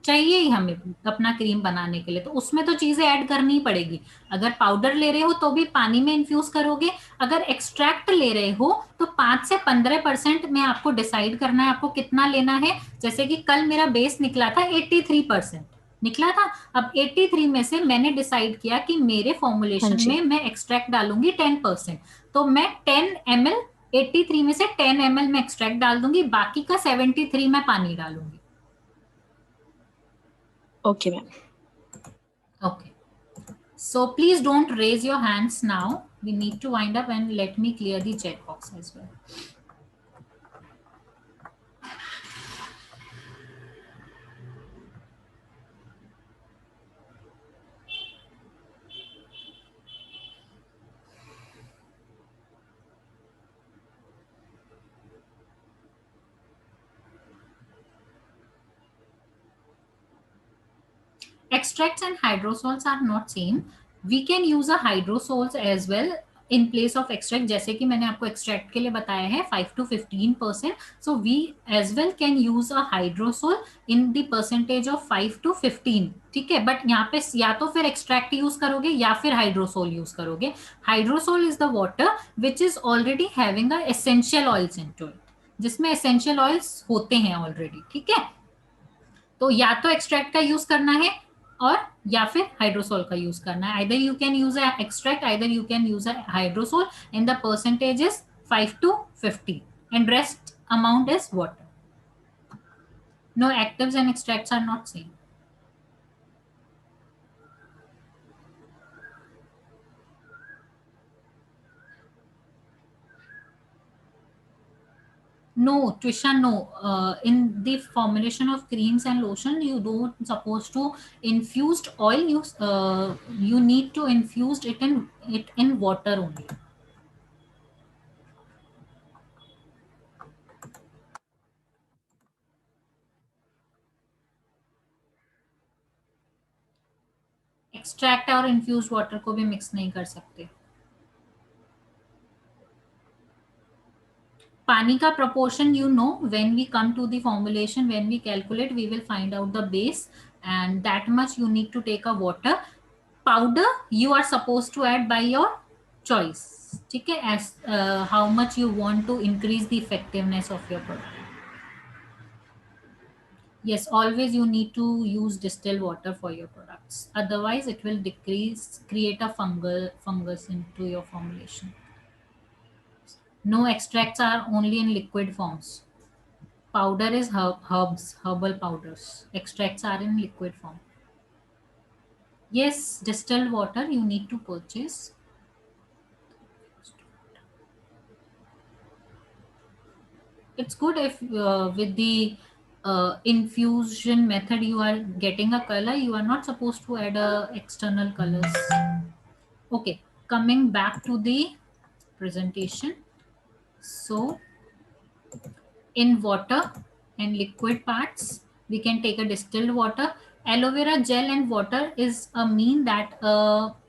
चाहिए ही हमें अपना क्रीम बनाने के लिए, तो उसमें तो चीजें ऐड करनी ही पड़ेगी। अगर पाउडर ले रहे हो तो भी पानी में इन्फ्यूज करोगे, अगर एक्सट्रैक्ट ले रहे हो तो 5 से 15% में आपको डिसाइड करना है आपको कितना लेना है। जैसे कि कल मेरा बेस निकला था 83% निकला था। अब 83 में से मैंने डिसाइड किया कि मेरे फॉर्मुलेशन में मैं एक्सट्रैक्ट डालूंगी 10%, तो मैं 10 ml 83 में से 10 ml में एक्सट्रैक्ट डाल दूंगी, बाकी का 73 में पानी डालूंगी। Okay ma'am. Okay, so please don't raise your hands now. We need to wind up, and let me clear the chat box as well. Extracts and hydrosols are not same. We can use a hydrosols as well in place of extract. जैसे कि मैंने आपको extract के लिए बताया है 5 to 15%. So we as well can use a hydrosol in the percentage of 5 to 15. ठीक है, बट यहाँ पे या तो फिर extract यूज करोगे या फिर hydrosol यूज करोगे. Hydrosol is the water which is already having a essential oils into it, जिसमें essential oils होते हैं already. ठीक है, तो या तो एक्सट्रैक्ट का यूज करना है और या फिर हाइड्रोसोल का यूज करना है. Either you can use a extract, either you can use a hydrosol, and the percentage is 5 to 50 and rest amount is water. No, actives and extracts are not same. No, Trisha, no. In the formulation of creams and lotion, you don't supposed to infused oil. You need to infuse it in water only. Extract और infuse water को भी mix नहीं कर सकते. पानी का proportion, you know, when we come to the formulation, when we calculate, we will find out the base, and that much you need to take a water. Powder you are supposed to add by your choice. ठीक है, as how much you want to increase the effectiveness of your product. Yes, always you need to use distilled water for your products, otherwise it will create a fungus into your formulation. No, extracts are only in liquid forms. Powder is herbal powders. Extracts are in liquid form. Yes, distilled water you need to purchase. It's good if with the infusion method you are getting a color. You are not supposed to add external colors. Okay, coming back to the presentation. So in water and liquid parts, we can take a distilled water. Aloe vera gel and water is a mean that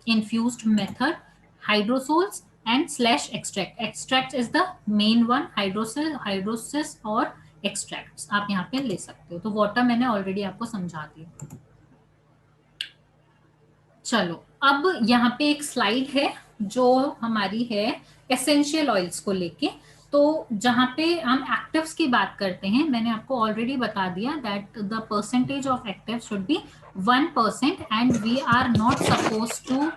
infused method. Hydrosols and slash extract. Extract is the main one. hydrosis और extracts आप यहाँ पे ले सकते हो. तो water मैंने already आपको समझा दिया. चलो, अब यहाँ पे एक स्लाइड है जो हमारी है एसेंशियल ऑयल्स को लेके. तो जहाँ पे हम एक्टिव्स की बात करते हैं, मैंने आपको ऑलरेडी बता दिया that the percentage of active should be 1% and we are not suppose to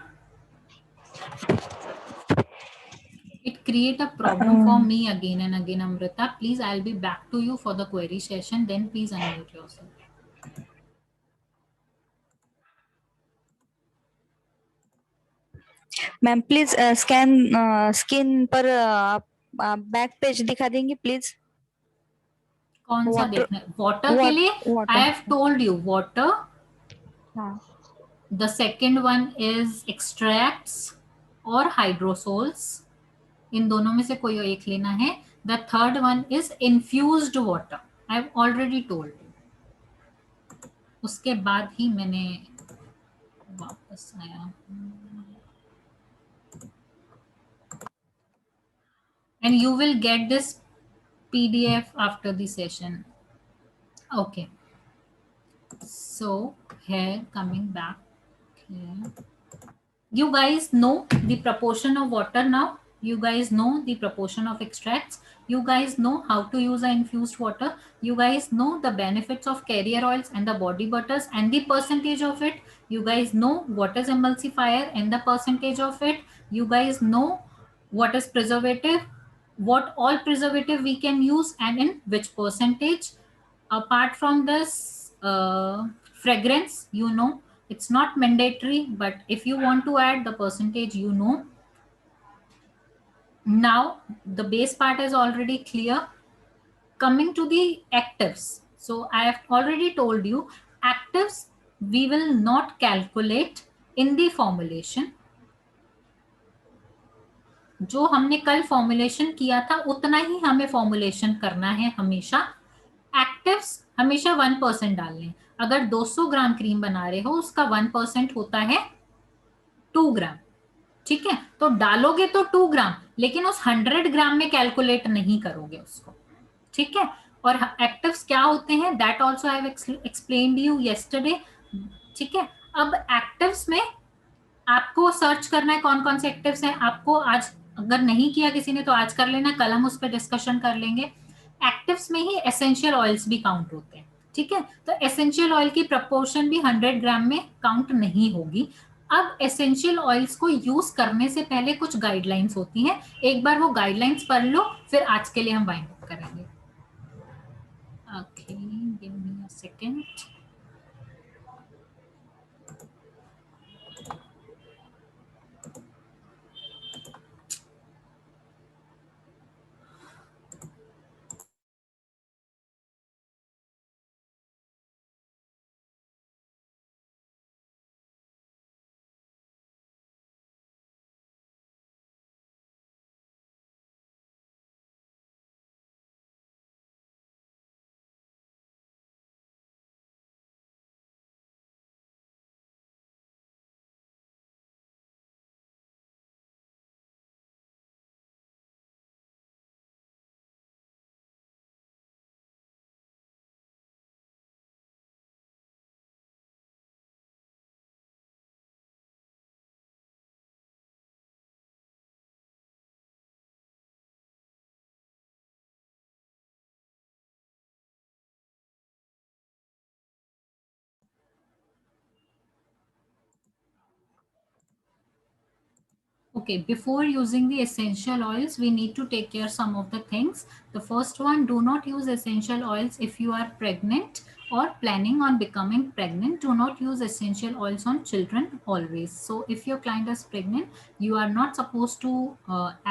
it create a problem for me again and again. Amrita, please, I'll be back to you for the query session, then please unmute yourself. Ma'am please scan screen पर आप back page दिखा देंगी please. कौन सा देखना है? Water के लिए आई have told you water, the second one is extracts और हाइड्रोसोल्स, इन दोनों में से कोई एक लेना है। The third one is infused water, I have already told you. उसके बाद ही मैंने वापस आया। And you will get this PDF after the session. Okay. So here coming back here. You guys know the proportion of water now. You guys know the proportion of extracts. You guys know how to use an infused water. You guys know the benefits of carrier oils and the body butters and the percentage of it. You guys know what is emulsifier and the percentage of it. You guys know what is preservative, what all preservative we can use and in which percentage. Apart from this, fragrance, you know, it's not mandatory, but if you want to add the percentage, you know. Now the base part is already clear. Coming to the actives, so I have already told you actives we will not calculate in the formulation. जो हमने कल formulation किया था उतना ही हमें formulation करना है हमेशा। एक्टिव्स हमेशा 1% डालने। अगर 200 ग्राम क्रीम बना रहे हो उसका 1% होता है 2 ग्राम, ठीक है? तो डालोगे तो 2 ग्राम, लेकिन उस 100 ग्राम में कैलकुलेट नहीं करोगे उसको, ठीक है? और एक्टिव्स क्या होते हैं that also I have explained you yesterday, ठीक है? अब एक्टिव्स में आपको सर्च करना है कौन कौन से एक्टिव्स हैं। आपको आज अगर नहीं किया किसी ने तो आज कर लेना, कल हम उस पर डिस्कशन कर लेंगे। एक्टिव्स में ही एसेंशियल ऑयल्स भी काउंट होते हैं, ठीक है? तो एसेंशियल ऑयल की प्रपोर्शन भी 100 ग्राम में काउंट नहीं होगी। अब एसेंशियल ऑयल्स को यूज करने से पहले कुछ गाइडलाइंस होती हैं, एक बार वो गाइडलाइंस पढ़ लो, फिर आज के लिए हम वाइंड अप करेंगे। Okay, give me a second. Okay, before using the essential oils, we need to take care some of the things. The first one, do not use essential oils if you are pregnant or planning on becoming pregnant. Do not use essential oils on children always. So if your client is pregnant, you are not supposed to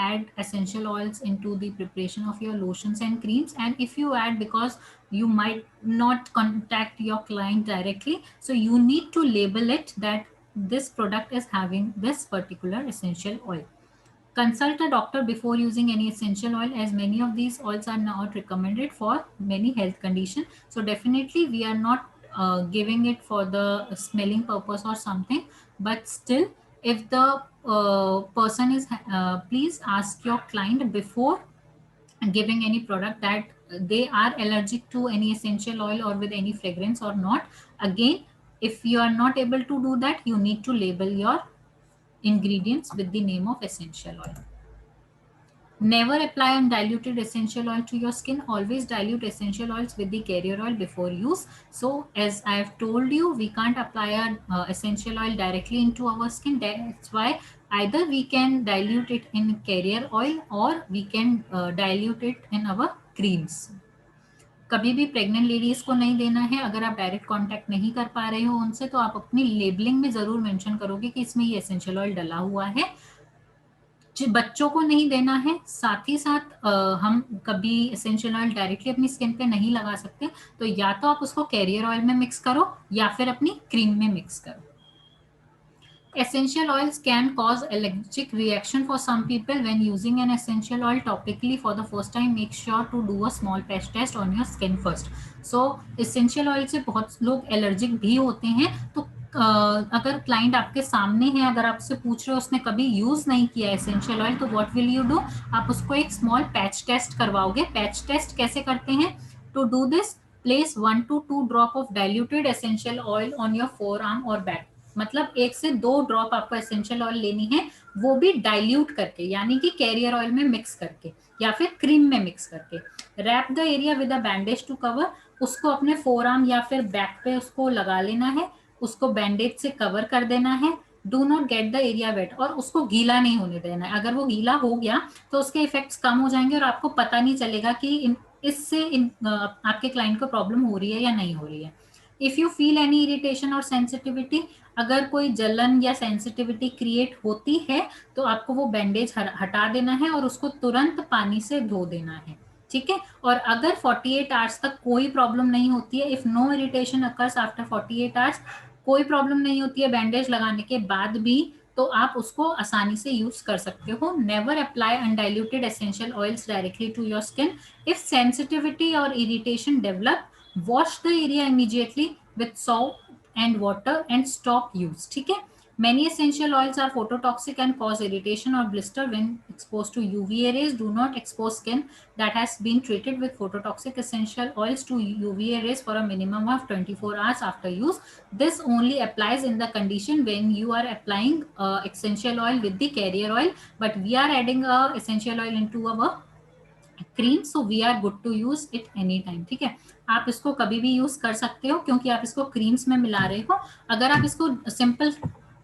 add essential oils into the preparation of your lotions and creams. And if you add, because you might not contact your client directly, so you need to label it that this product is having this particular essential oil. Consult a doctor before using any essential oil, as many of these oils are not recommended for many health conditions. So definitely we are not giving it for the smelling purpose or something, but still if the person is please ask your client before giving any product that they are allergic to any essential oil or with any fragrance or not. Again, if you are not able to do that, you need to label your ingredients with the name of essential oil. Never apply undiluted essential oil to your skin. Always dilute essential oils with the carrier oil before use. So as I have told you, we can't apply a essential oil directly into our skin. That's why either we can dilute it in carrier oil or we can dilute it in our creams. कभी भी pregnant ladies को नहीं देना है. अगर आप direct contact नहीं कर पा रहे हो उनसे, तो आप अपनी लेबलिंग में जरूर मेंशन करोगे कि इसमें ये एसेंशियल ऑयल डला हुआ है. बच्चों को नहीं देना है. साथ ही साथ हम कभी एसेंशियल ऑयल डायरेक्टली अपनी स्किन पे नहीं लगा सकते, तो या तो आप उसको कैरियर ऑयल में मिक्स करो या फिर अपनी क्रीम में मिक्स करो. Essential oils can cause allergic reaction for some people. When using an essential oil topically for the first time, make sure to do a small patch test on your skin first. So essential oil से बहुत लोग allergic भी होते हैं. तो अगर client आपके सामने है, अगर आपसे पूछ रहे हो उसने कभी यूज नहीं किया एसेंशियल ऑयल, तो व्हाट विल यू डू, आप उसको एक स्मॉल पैच टेस्ट करवाओगे. पैच टेस्ट कैसे करते हैं? To do this, place 1 to 2 drop of diluted essential oil on your forearm और बैक. मतलब 1 से 2 ड्रॉप आपको एसेंशियल ऑयल लेनी है, वो भी डाइल्यूट करके, यानी कि कैरियर ऑयल में मिक्स करके या फिर क्रीम में मिक्स करके. Wrap the area with a bandage to cover. उसको अपने फोर आर्म या फिर बैक पे उसको लगा लेना है, उसको बैंडेज से कवर कर देना है. Do not get the area wet, और उसको गीला नहीं होने देना है. अगर वो गीला हो गया तो उसके इफेक्ट्स कम हो जाएंगे और आपको पता नहीं चलेगा कि इससे आपके क्लाइंट को प्रॉब्लम हो रही है या नहीं हो रही है. If you feel any irritation और सेंसिटिविटी, अगर कोई जलन या सेंसिटिविटी क्रिएट होती है तो आपको वो बैंडेज हटा देना है और उसको तुरंत पानी से धो देना है. ठीक है. और अगर 48 आवर्स तक कोई प्रॉब्लम नहीं होती है, if no irritation occurs after 48 hours, कोई प्रॉब्लम नहीं होती है बैंडेज लगाने के बाद भी, तो आप उसको आसानी से यूज कर सकते हो. Never apply undiluted essential oils directly to your skin. If sensitivity or irritation develop, wash the area immediately with soap and water and stop use. ठीक है. Many essential oils are phototoxic and cause irritation or blister when exposed to UVA rays. Do not expose skin that has been treated with phototoxic essential oils to UVA rays for a minimum of 24 hours after use. This only applies in the condition when you are applying essential oil with the carrier oil, but we are adding essential oil into our cream, so we are good to use it any time. ठीक है. आप इसको कभी भी use कर सकते हो क्योंकि आप इसको क्रीम्स में मिला रहे हो. अगर आप इसको सिंपल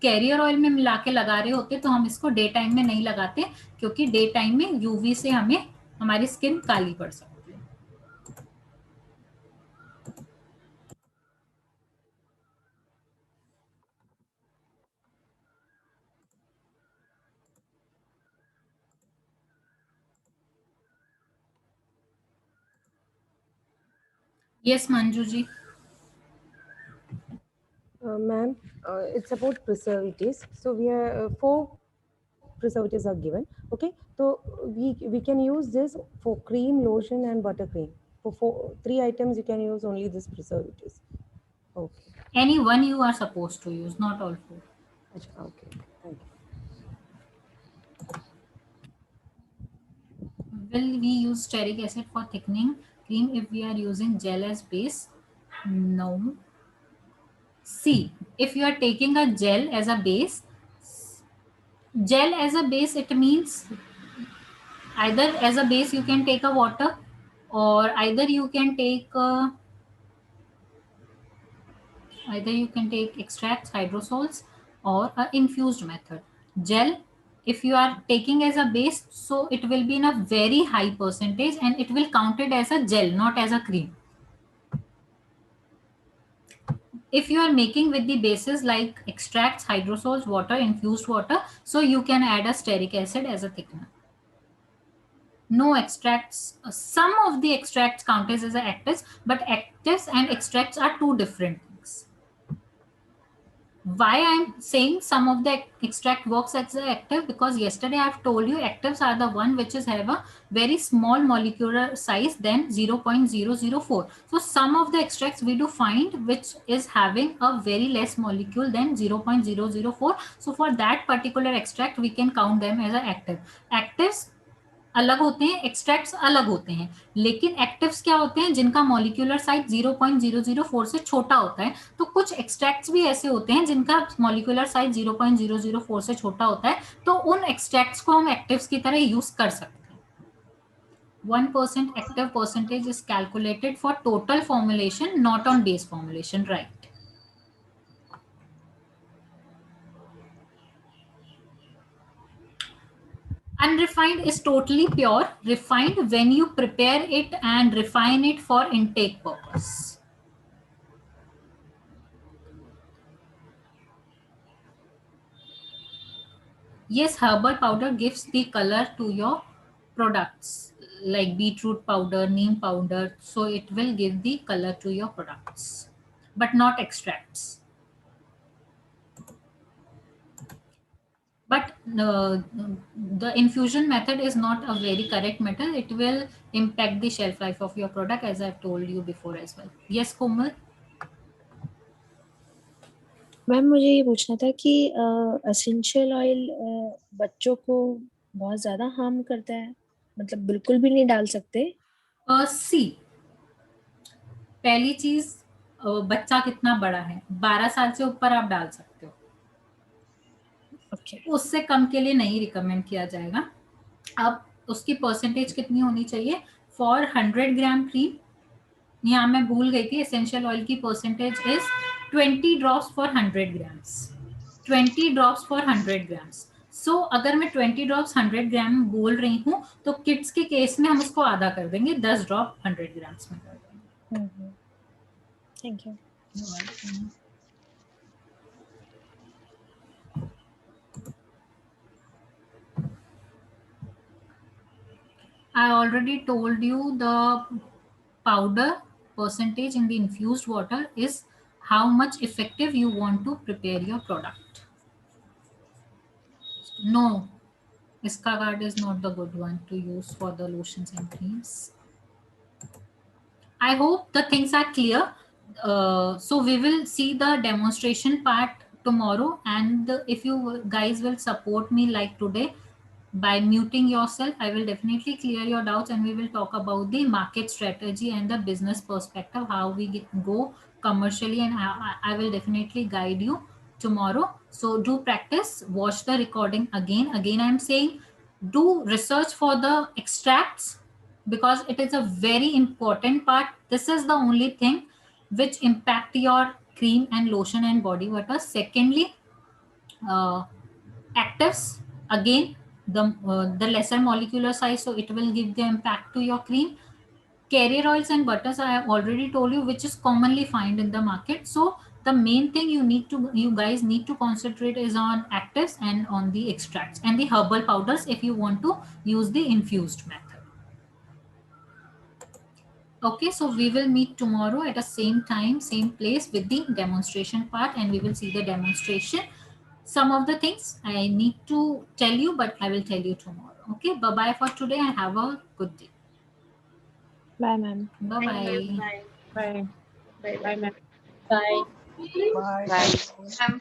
कैरियर ऑयल में मिला के लगा रहे होते तो हम इसको डे टाइम में नहीं लगाते, क्योंकि डे टाइम में यूवी से हमें हमारी स्किन काली पड़ सकती है. Yes, Manju ji. Ma'am, it's about preservatives. So we are 4 preservatives are given. Okay, so we can use this for cream, lotion, and buttercream. For 3 items, you can use only this preservatives. Okay. Any one you are supposed to use, not all 4. Okay. Thank you. Will we use stearic acid for thickening cream if we are using gel as base? No. See, if you are taking a gel as a base, it means either as a base you can take a water, or either you can take extracts, hydrosols, or a infused method. Gel, if you are taking as a base, so it will be in a very high percentage and it will count it as a gel, not as a cream. If you are making with the bases like extracts, hydrosols, water, infused water, so you can add a stearic acid as a thickener. No extracts, some of the extracts count as actives, but actives and extracts are 2 different things. Why I'm saying some of the extract works as an active, because yesterday I've told you actives are the one which is have a very small molecular size than 0.004. So some of the extracts we do find which is having a very less molecule than 0.004. So for that particular extract we can count them as an active. Actives अलग होते हैं, extracts अलग होते हैं, लेकिन actives क्या होते हैं जिनका मॉलिक्यूलर साइज 0.004 से छोटा होता है. तो कुछ एक्सट्रैक्ट्स भी ऐसे होते हैं जिनका मॉलिक्यूलर साइज 0.004 से छोटा होता है, तो उन एक्सट्रैक्ट्स को हम एक्टिव्स की तरह यूज कर सकते हैं. 1% active percentage is calculated for total formulation, not on base formulation, right? Unrefined is totally pure. Refined when you prepare it and refine it for intake purpose. Yes, herbal powder gives the color to your products, like beetroot powder, neem powder. So it will give the color to your products, but not extracts. But the infusion method is not a very correct method. It will impact the shelf life of your product, as I've told you before as well. Yes, Komal? Ma'am मुझे ये पूछना था कि essential oil बच्चों को बहुत ज्यादा harm करता है, मतलब बिल्कुल भी नहीं डाल सकते? सी, पहली चीज, बच्चा कितना बड़ा है? 12 साल से ऊपर आप डाल सकते हो। उससे कम के लिए नहीं रिकमेंड किया जाएगा। अब उसकी परसेंटेज कितनी होनी चाहिए? फॉर 100 ग्राम क्रीम, यहाँ मैं भूल गई थी, एसेंशियल ऑयल की percentage is 20 drops for 100 grams. 20 drops for 100 grams. So अगर मैं 20 ड्रॉप्स 100 ग्राम बोल रही हूँ, तो किड्स के केस में हम उसको आधा कर देंगे, 10 ड्रॉप 100 ग्राम्स में कर देंगे। Thank you. I already told you the powder percentage in the infused water is how much effective you want to prepare your product. No, Iskagard is not the good one to use for the lotions and creams. I hope the things are clear. So we will see the demonstration part tomorrow, and if you guys will support me like today, by muting yourself, I will definitely clear your doubts, and we will talk about the market strategy and the business perspective, how we go commercially, and I will definitely guide you tomorrow. So do practice, watch the recording again. Again, I'm saying do research for the extracts, because it is a very important part. This is the only thing which impact your cream and lotion and body water. Secondly, actives, again the lesser molecular size, so it will give the impact to your cream. Carrier oils and butters I have already told you, which is commonly found in the market. So the main thing you guys need to concentrate is on actives and on the extracts and the herbal powders if you want to use the infused method. Okay, so we will meet tomorrow at the same time, same place with the demonstration part, and we will see the demonstration. Some of the things I need to tell you, but I will tell you tomorrow. Okay, bye-bye for today and have a good day. Bye, ma'am. Bye-bye. Bye. Bye. Bye. Bye, ma'am. Bye. Bye. Bye. Um,